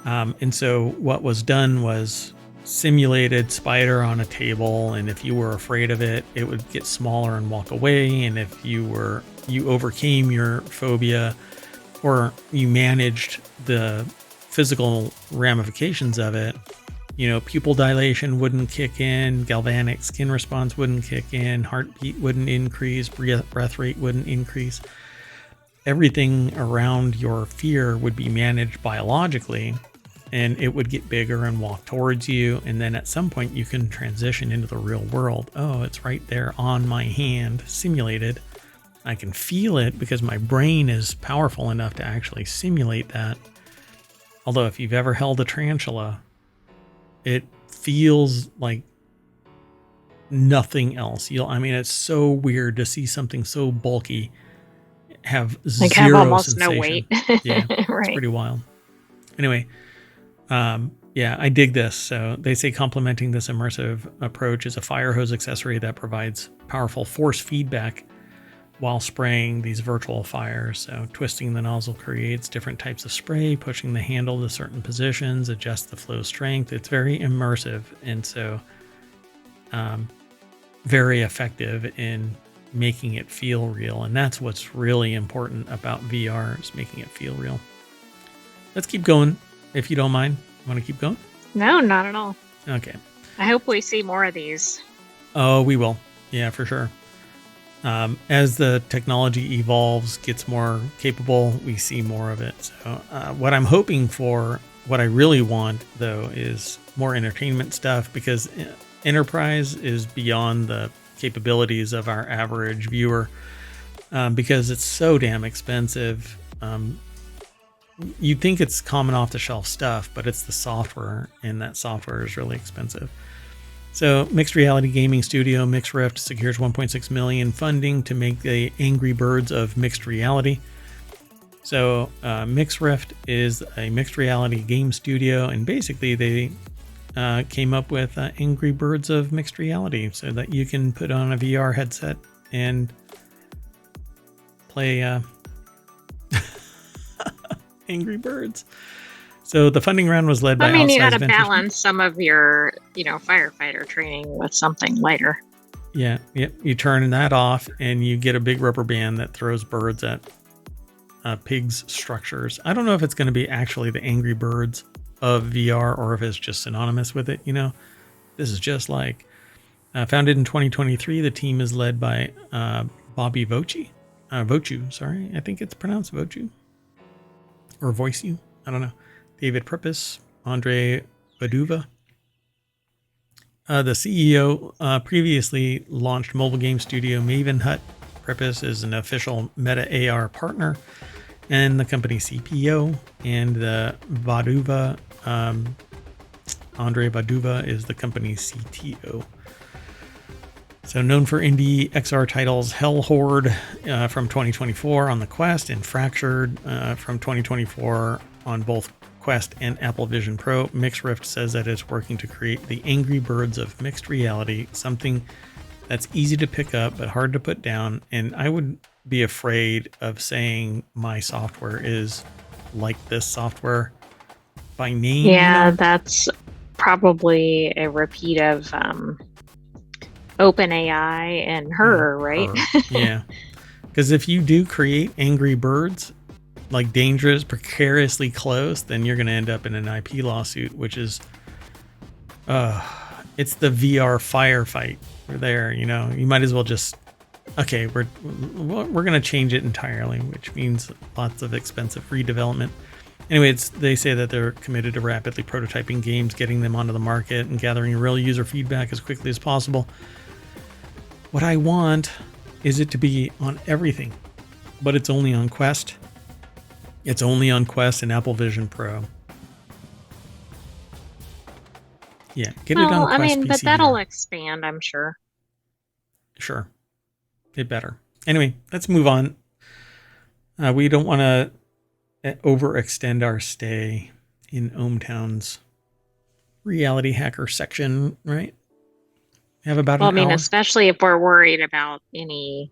And so what was done was simulated spider on a table, and if you were afraid of it, it would get smaller and walk away. And if you overcame your phobia, or you managed the physical ramifications of it, pupil dilation wouldn't kick in, galvanic skin response wouldn't kick in, heartbeat wouldn't increase, breath rate wouldn't increase. Everything around your fear would be managed biologically, and it would get bigger and walk towards you. And then at some point you can transition into the real world. Oh, it's right there on my hand, simulated. I can feel it because my brain is powerful enough to actually simulate that. Although if you've ever held a tarantula, it feels like nothing else. It's so weird to see something so bulky have zero almost sensation. No weight. Yeah, right. It's pretty wild. Anyway, I dig this. So they say complementing this immersive approach is a fire hose accessory that provides powerful force feedback while spraying these virtual fires. So twisting the nozzle creates different types of spray, pushing the handle to certain positions, adjust the flow strength. It's very immersive, and so very effective in making it feel real. And that's what's really important about VR, is making it feel real. Let's keep going, if you don't mind. Want to keep going? No, not at all. Okay. I hope we see more of these. Oh, we will. Yeah, for sure. As the technology evolves, gets more capable, we see more of it. So what I'm hoping for, what I really want, though, is more entertainment stuff, because Enterprise is beyond the capabilities of our average viewer, because it's so damn expensive. You'd think it's common off-the-shelf stuff, but it's the software, and that software is really expensive. So mixed reality gaming studio Mixed Rift secures $1.6 million funding to make the Angry Birds of mixed reality. So MixRift is a mixed reality game studio, and basically they came up with Angry Birds of mixed reality, so that you can put on a VR headset and play Angry Birds. So the funding round was led by you got to balance some of your, firefighter training with something lighter. Yeah. You turn that off and you get a big rubber band that throws birds at pigs' structures. I don't know if it's going to be actually the Angry Birds of VR or if it's just synonymous with it. This is just like founded in 2023. The team is led by Bobby Vochu. Sorry. I think it's pronounced Vochu or Voicu. I don't know. David Prepis, Andre Baduva. The CEO previously launched mobile game studio Maven Hut. Prepis is an official Meta AR partner and the company CPO. And the Baduva, Andre Baduva, is the company's CTO. So known for indie XR titles Hell Horde from 2024 on the Quest and Fractured from 2024 on both Quest and Apple Vision Pro, MixRift says that it's working to create the Angry Birds of mixed reality, something that's easy to pick up but hard to put down. And I would be afraid of saying my software is like this software by name. Yeah, that's probably a repeat of OpenAI and her, right? Yeah. Because if you do create Angry Birds, like dangerous, precariously close, then you're going to end up in an IP lawsuit, which is, it's the VR firefight. We're there, you might as well just, okay, we're going to change it entirely, which means lots of expensive redevelopment. Anyway, they say that they're committed to rapidly prototyping games, getting them onto the market, and gathering real user feedback as quickly as possible. What I want is it to be on everything, but it's only on Quest. It's only on Quest and Apple Vision Pro. Yeah, get it on Quest PC. But that'll expand, I'm sure. Sure. It better. Anyway, let's move on. We don't want to overextend our stay in ohmTown's RealityHacker section, right? Have about an hour. Especially if we're worried about any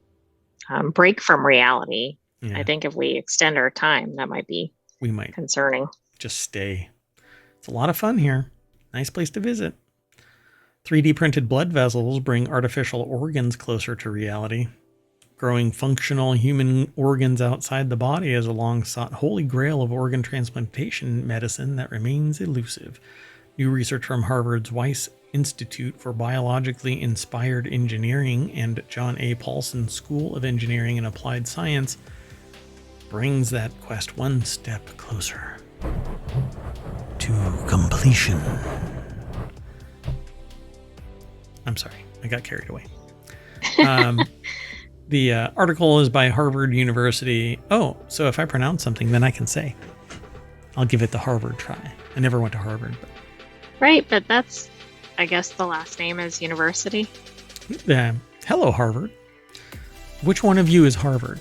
break from reality. Yeah. I think if we extend our time, that might be concerning. Just stay. It's a lot of fun here. Nice place to visit. 3D printed blood vessels bring artificial organs closer to reality. Growing functional human organs outside the body is a long-sought holy grail of organ transplantation medicine that remains elusive. New research from Harvard's Weiss Institute for Biologically Inspired Engineering and John A. Paulson School of Engineering and Applied Science brings that quest one step closer to completion. I'm sorry, I got carried away. The article is by Harvard University. Oh, so if I pronounce something, then I can say, I'll give it the Harvard try. I never went to Harvard. But... Right, but that's, I guess the last name is University. Hello, Harvard. Which one of you is Harvard?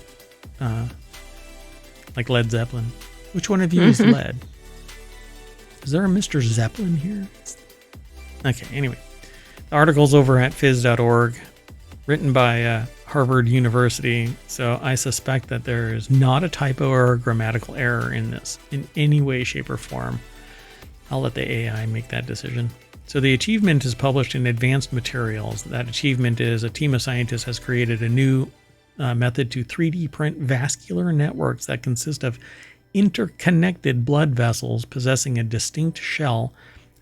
Like Led Zeppelin. Which one of you is Led? Is there a Mr. Zeppelin here? Okay, anyway. The article's over at phys.org, written by Harvard University, so I suspect that there is not a typo or a grammatical error in this in any way, shape, or form. I'll let the AI make that decision. So the achievement is published in Advanced Materials. That achievement is a team of scientists has created a new method to 3D print vascular networks that consist of interconnected blood vessels possessing a distinct shell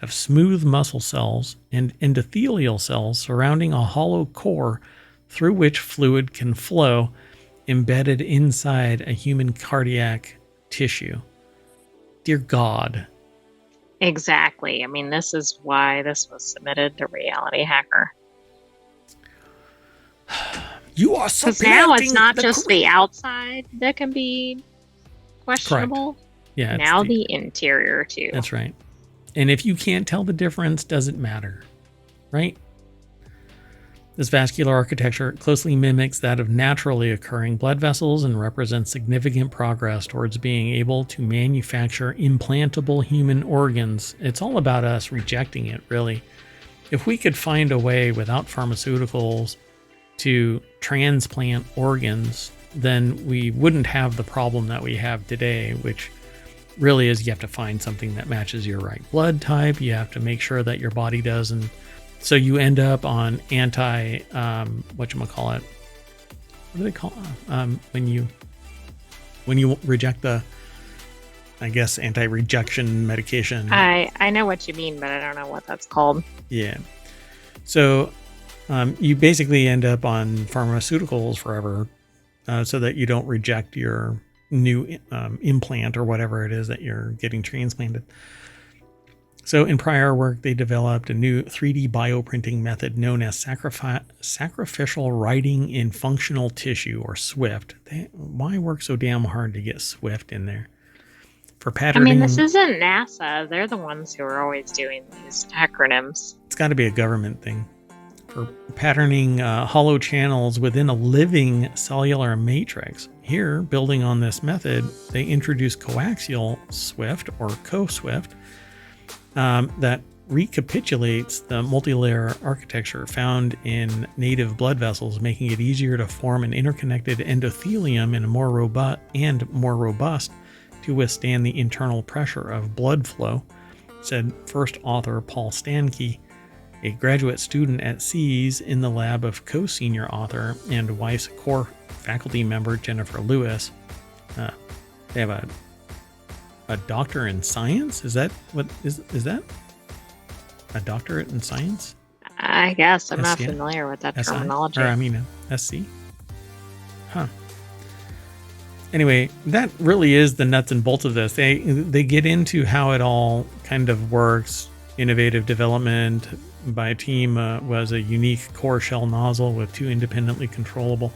of smooth muscle cells and endothelial cells surrounding a hollow core through which fluid can flow, embedded inside a human cardiac tissue. Dear God. Exactly. I mean, this is why this was submitted to RealityHacker. You are because now it's not just the outside that can be questionable. Correct. Yeah. Now the interior too. That's right. And if you can't tell the difference, doesn't matter, right? This vascular architecture closely mimics that of naturally occurring blood vessels and represents significant progress towards being able to manufacture implantable human organs. It's all about us rejecting it, really. If we could find a way without pharmaceuticals to transplant organs, then we wouldn't have the problem that we have today, which really is you have to find something that matches your right blood type. You have to make sure that your body doesn't. So you end up on what do they call when you reject the, I guess, anti-rejection medication. I know what you mean, but I don't know what that's called. Yeah. So you basically end up on pharmaceuticals forever, so that you don't reject your new implant or whatever it is that you're getting transplanted. So in prior work, they developed a new 3D bioprinting method known as sacrificial writing in functional tissue, or SWIFT. Why work so damn hard to get SWIFT in there? For patterning. I mean, this isn't NASA. They're the ones who are always doing these acronyms. It's got to be a government thing. For patterning hollow channels within a living cellular matrix. Here, building on this method, they introduced coaxial SWIFT, or co-SWIFT, that recapitulates the multilayer architecture found in native blood vessels, making it easier to form an interconnected endothelium and more robust to withstand the internal pressure of blood flow, said first author Paul Stankey, a graduate student at SEAS in the lab of co-senior author and Weiss core faculty member Jennifer Lewis. They have a doctor in science? Is that what is that? A doctorate in science? I guess I'm not familiar with that terminology. SC? Huh. Anyway, that really is the nuts and bolts of this. They get into how it all kind of works. Innovative development by a team was a unique core shell nozzle with 2 independently controllable.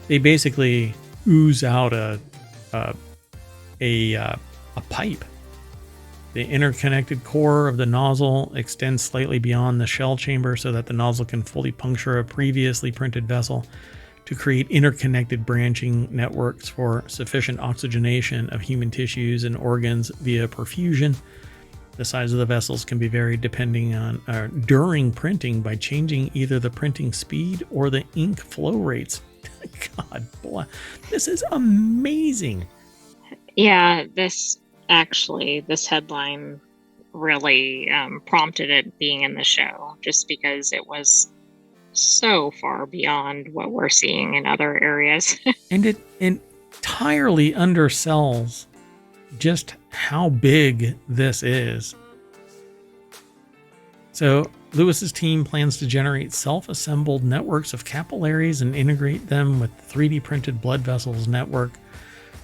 They basically ooze out a pipe. The interconnected core of the nozzle extends slightly beyond the shell chamber so that the nozzle can fully puncture a previously printed vessel to create interconnected branching networks for sufficient oxygenation of human tissues and organs via perfusion. The size of the vessels can be varied depending on during printing by changing either the printing speed or the ink flow rates. God bless. This is amazing. Yeah, this headline really prompted it being in the show, just because it was so far beyond what we're seeing in other areas. And it entirely undersells just how big this is. So Lewis's team plans to generate self-assembled networks of capillaries and integrate them with 3D printed blood vessels network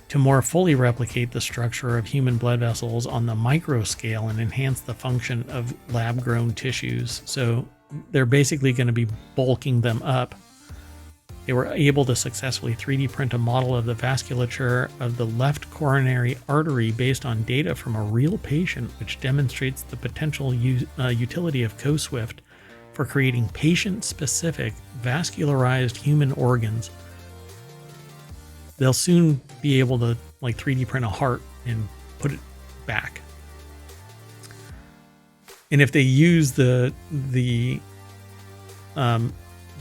to more fully replicate the structure of human blood vessels on the micro scale and enhance the function of lab-grown tissues. So they're basically going to be bulking them up. They were able to successfully 3D print a model of the vasculature of the left coronary artery based on data from a real patient, which demonstrates the potential utility of co-SWIFT for creating patient-specific vascularized human organs. They'll soon be able to 3D print a heart and put it back. And if they use the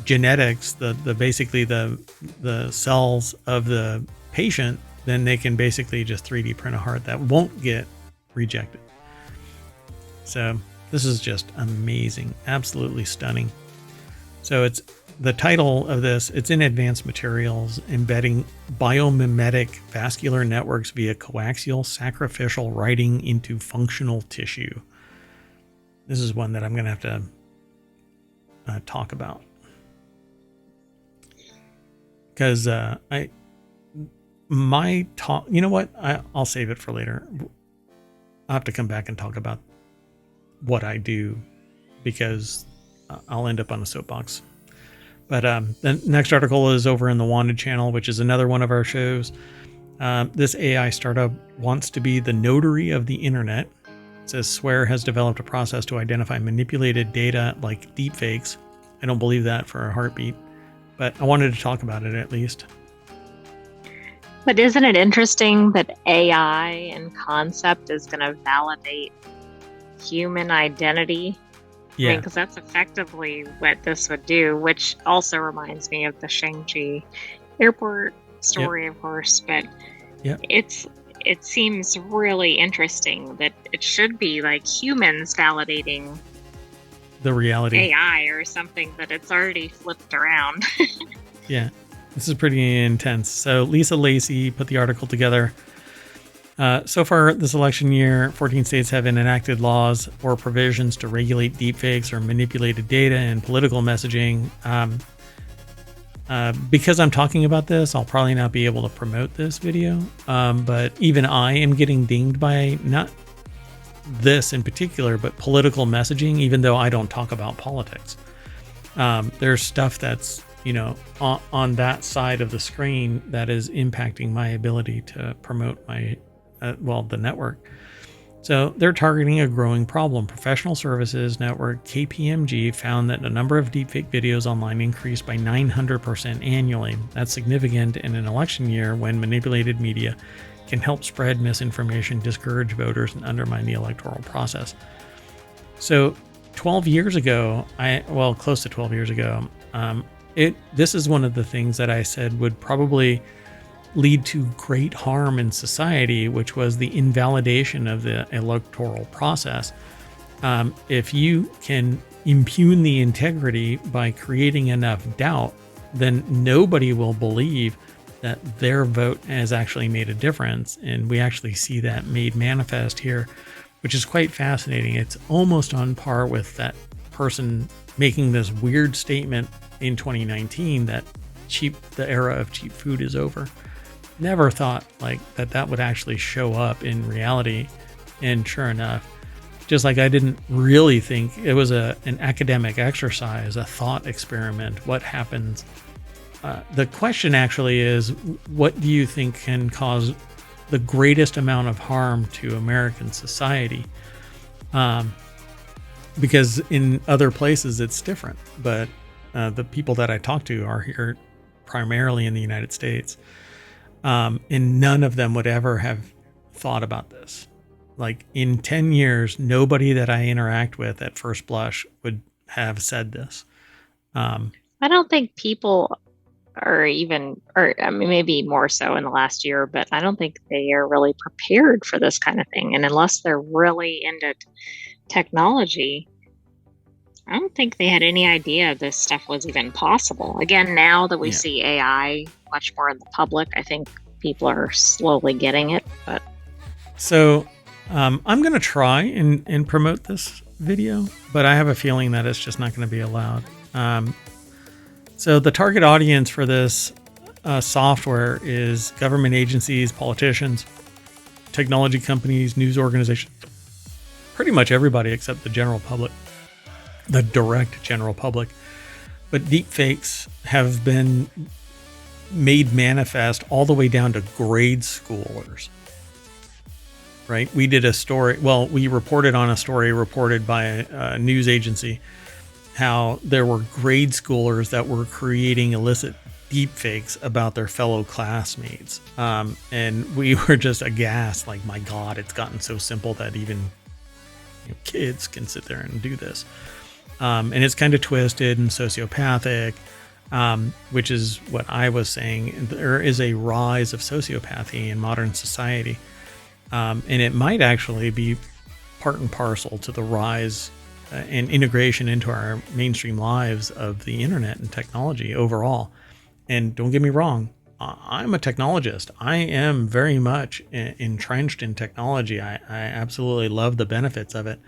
genetics, basically the cells of the patient, then they can basically just 3D print a heart that won't get rejected. So this is just amazing, absolutely stunning. So it's the title of this, it's in Advanced Materials, embedding biomimetic vascular networks via coaxial sacrificial writing into functional tissue. This is one that I'm going to have to talk about. Because you know what? I'll save it for later. I'll have to come back and talk about what I do, because I'll end up on a soapbox. But the next article is over in the Wanted channel, which is another one of our shows. This AI startup wants to be the notary of the internet. It says Swear has developed a process to identify manipulated data like deepfakes I don't believe that for a heartbeat, but I wanted to talk about it at least. But isn't it interesting that AI in concept is going to validate human identity? Yeah. I mean, because that's effectively what this would do, which also reminds me of the Shang-Chi airport story, of course, but it seems really interesting that it should be like humans validating the reality AI or something, but it's already flipped around. Yeah, this is pretty intense. So Lisa Lacey put the article together. So far this election year, 14 states have enacted laws or provisions to regulate deepfakes or manipulated data and political messaging. Because I'm talking about this, I'll probably not be able to promote this video. But even I am getting dinged by not this in particular, but political messaging, even though I don't talk about politics. There's stuff that's, on that side of the screen that is impacting my ability to promote my, the network. So they're targeting a growing problem. Professional Services Network, KPMG, found that the number of deepfake videos online increased by 900% annually. That's significant in an election year when manipulated media can help spread misinformation, discourage voters, and undermine the electoral process. So 12 years ago, close to 12 years ago, this is one of the things that I said would probably lead to great harm in society, which was the invalidation of the electoral process. If you can impugn the integrity by creating enough doubt, then nobody will believe that their vote has actually made a difference. And we actually see that made manifest here, which is quite fascinating. It's almost on par with that person making this weird statement in 2019 that the era of cheap food is over. Never thought that would actually show up in reality. And sure enough, just like I didn't really think it was an academic exercise, a thought experiment. What happens? The question actually is, what do you think can cause the greatest amount of harm to American society? Because in other places it's different, but the people that I talk to are here primarily in the United States. And none of them would ever have thought about this. Like in 10 years, nobody that I interact with at first blush would have said this. I don't think people maybe more so in the last year, but I don't think they are really prepared for this kind of thing. And unless they're really into technology, I don't think they had any idea this stuff was even possible. Again, now that we see AI much more in the public, I think people are slowly getting it. But so I'm going to try and promote this video, but I have a feeling that it's just not going to be allowed. So the target audience for this software is government agencies, politicians, technology companies, news organizations, pretty much everybody except the general public. The direct general public. But deepfakes have been made manifest all the way down to grade schoolers. Right? We did a story. Well, we reported on a story reported by a news agency how there were grade schoolers that were creating illicit deepfakes about their fellow classmates. And we were just aghast, like, my God, it's gotten so simple that even kids can sit there and do this. And it's kind of twisted and sociopathic, which is what I was saying. There is a rise of sociopathy in modern society. And it might actually be part and parcel to the rise and integration into our mainstream lives of the internet and technology overall. And don't get me wrong, I'm a technologist. I am very much entrenched in technology. I absolutely love the benefits of it.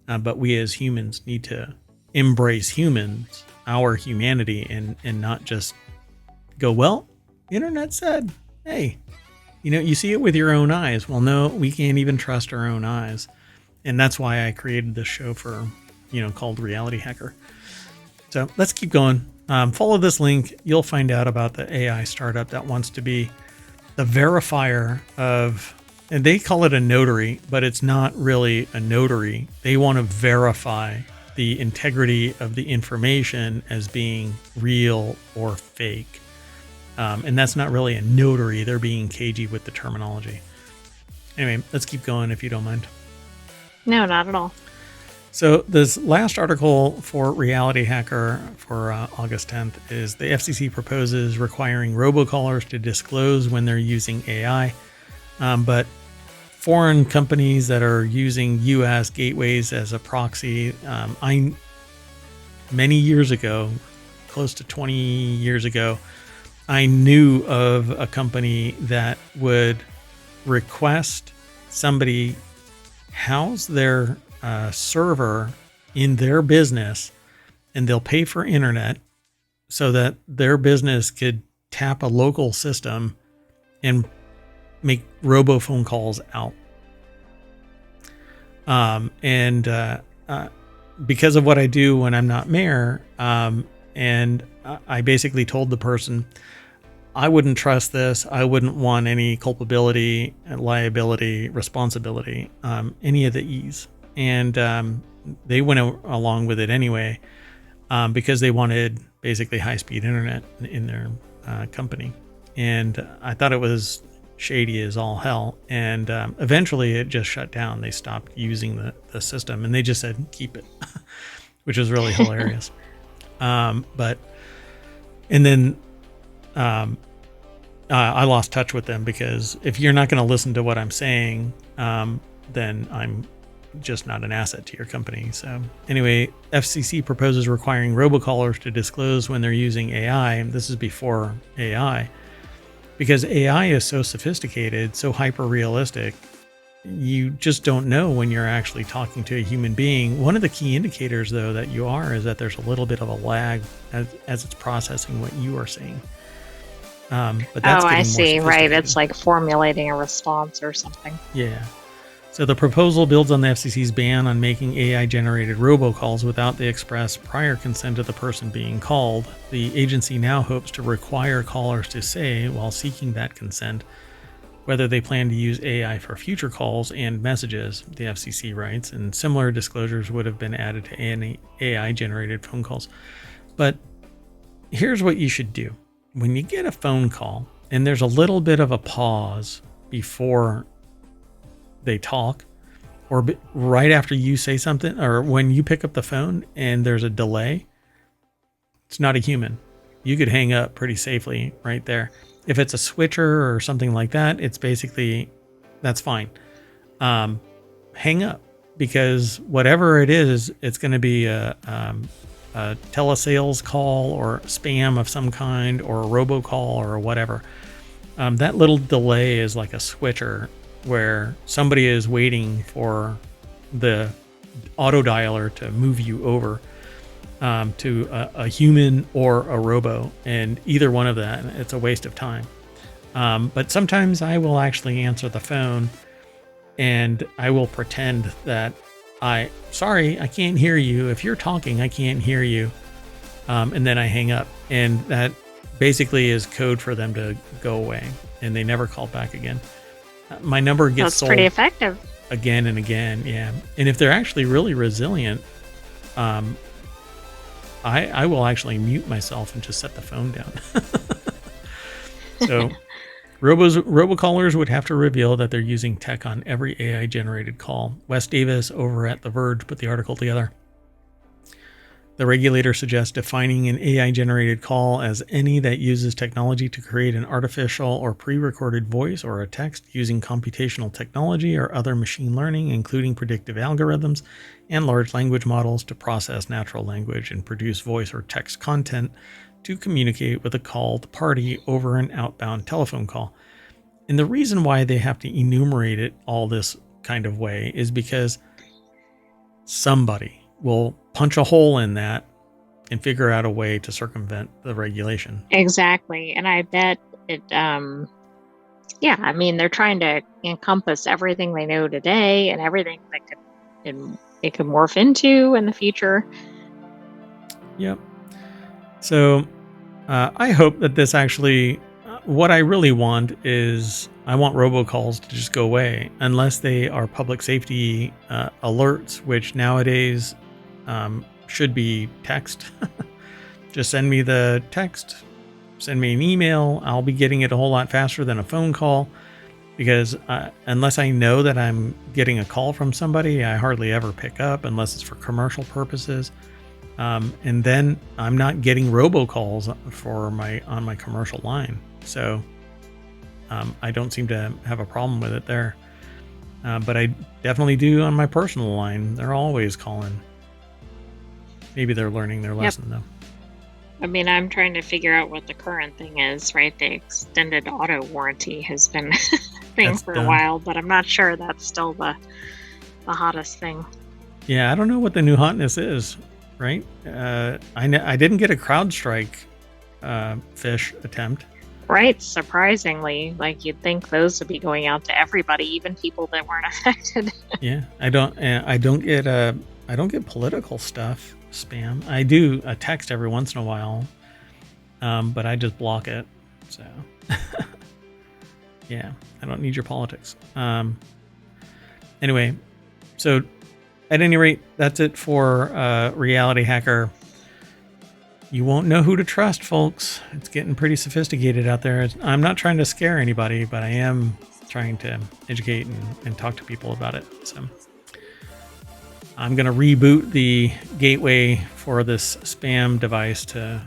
But we as humans need to embrace humans, our humanity, and not just go, well, internet said, hey, you see it with your own eyes. Well, no, we can't even trust our own eyes. And that's why I created this show called RealityHacker. So let's keep going. Follow this link. You'll find out about the AI startup that wants to be the verifier of, and they call it a notary, but it's not really a notary. They want to verify the integrity of the information as being real or fake. And that's not really a notary. They're being cagey with the terminology. Anyway, let's keep going if you don't mind. No, not at all. So this last article for RealityHacker for August 10th is the FCC proposes requiring robocallers to disclose when they're using AI. But foreign companies that are using U.S. gateways as a proxy, many years ago, close to 20 years ago, I knew of a company that would request somebody house their server in their business, and they'll pay for internet so that their business could tap a local system and make robophone calls out. Because of what I do when I'm not mayor, and I basically told the person, I wouldn't trust this. I wouldn't want any culpability, liability, responsibility, any of the E's. And they went along with it anyway, because they wanted basically high-speed internet in their company. And I thought it was shady as all hell. And eventually it just shut down. They stopped using the system, and they just said, keep it, which was really hilarious. I lost touch with them, because if you're not going to listen to what I'm saying, then I'm just not an asset to your company. So anyway, FCC proposes requiring robocallers to disclose when they're using AI. And this is before AI, because AI is so sophisticated, so hyper realistic. You just don't know when you're actually talking to a human being. One of the key indicators, though, that you are is that there's a little bit of a lag as it's processing what you are saying. But that's I see. Right. It's like formulating a response or something. Yeah. So the proposal builds on the FCC's ban on making AI-generated robocalls without the express prior consent of the person being called. The agency now hopes to require callers to say, while seeking that consent, whether they plan to use AI for future calls and messages, the FCC writes, and similar disclosures would have been added to any AI-generated phone calls. But here's what you should do. When you get a phone call and there's a little bit of a pause before they talk, or right after you say something, or when you pick up the phone and there's a delay, it's not a human. You could hang up pretty safely right there. If it's a switcher or something like that, it's basically, that's fine. Hang up, because whatever it is, it's going to be a telesales call or spam of some kind, or a robocall or whatever. That little delay is like a switcher, where somebody is waiting for the auto dialer to move you over to a human or a robo, and either one of that, it's a waste of time. But sometimes I will actually answer the phone, and I will pretend that sorry, I can't hear you. If you're talking, I can't hear you. And then I hang up, and that basically is code for them to go away, and they never call back again. My number gets sold. That's pretty effective. Again and again, yeah. And if they're actually really resilient, I will actually mute myself and just set the phone down. So robocallers would have to reveal that they're using tech on every AI-generated call. Wes Davis over at The Verge put the article together. The regulator suggests defining an AI-generated call as any that uses technology to create an artificial or pre-recorded voice or a text using computational technology or other machine learning, including predictive algorithms and large language models, to process natural language and produce voice or text content to communicate with a called party over an outbound telephone call. And the reason why they have to enumerate it all this kind of way is because somebody will punch a hole in that and figure out a way to circumvent the regulation. Exactly. And I bet it, I mean, they're trying to encompass everything they know today and everything that it could morph into in the future. Yep. So I hope that this actually, what I really want is, I want robocalls to just go away, unless they are public safety alerts, which nowadays should be text. Just send me the text, send me an email. I'll be getting it a whole lot faster than a phone call, because unless I know that I'm getting a call from somebody, I hardly ever pick up unless it's for commercial purposes. And then I'm not getting robocalls on my commercial line. So I don't seem to have a problem with it there. But I definitely do on my personal line. They're always calling. Maybe they're learning their lesson, though. I mean, I'm trying to figure out what the current thing is, right? The extended auto warranty has been a thing for a while, but I'm not sure that's still the hottest thing. Yeah, I don't know what the new hotness is, right? I didn't get a CrowdStrike fish attempt. Right, surprisingly, like you'd think those would be going out to everybody, even people that weren't affected. Yeah, I don't get political stuff spam. I do a text every once in a while, but I just block it. So yeah, I don't need your politics. Anyway, so at any rate, that's it for Reality Hacker. You won't know who to trust, folks. It's getting pretty sophisticated out there. I'm not trying to scare anybody, but I am trying to educate and talk to people about it. So I'm going to reboot the gateway for this spam device or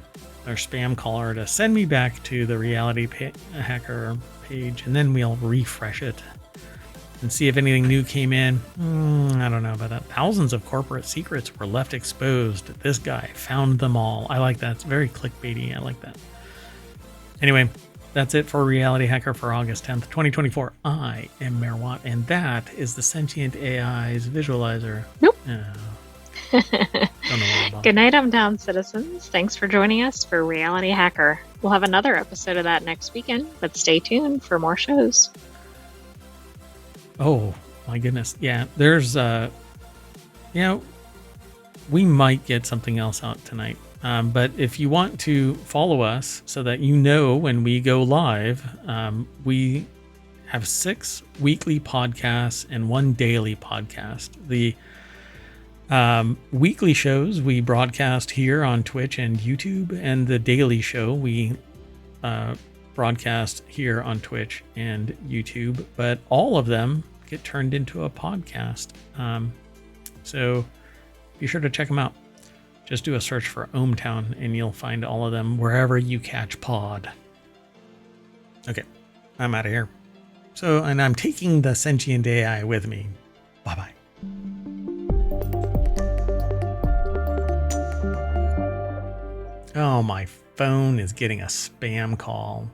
spam caller to send me back to the Reality Hacker page, and then we'll refresh it and see if anything new came in. I don't know about that. Thousands of corporate secrets were left exposed. This guy found them all. I like that. It's very clickbaity. I like that. Anyway, that's it for Reality Hacker for August 10th, 2024. I am Mayor Watt, and that is the Sentient AI's visualizer. Nope. Don't know what about. Good night, ohmTown citizens. Thanks for joining us for Reality Hacker. We'll have another episode of that next weekend, but stay tuned for more shows. Oh my goodness. Yeah, there's we might get something else out tonight. But if you want to follow us so that you know when we go live, we have 6 weekly podcasts and 1 daily podcast. The weekly shows we broadcast here on Twitch and YouTube, and the daily show we broadcast here on Twitch and YouTube, but all of them get turned into a podcast. So be sure to check them out. Just do a search for ohmTown and you'll find all of them wherever you catch pod. Okay, I'm out of here. So, and I'm taking the Sentient AI with me. Bye-bye. Oh, my phone is getting a spam call.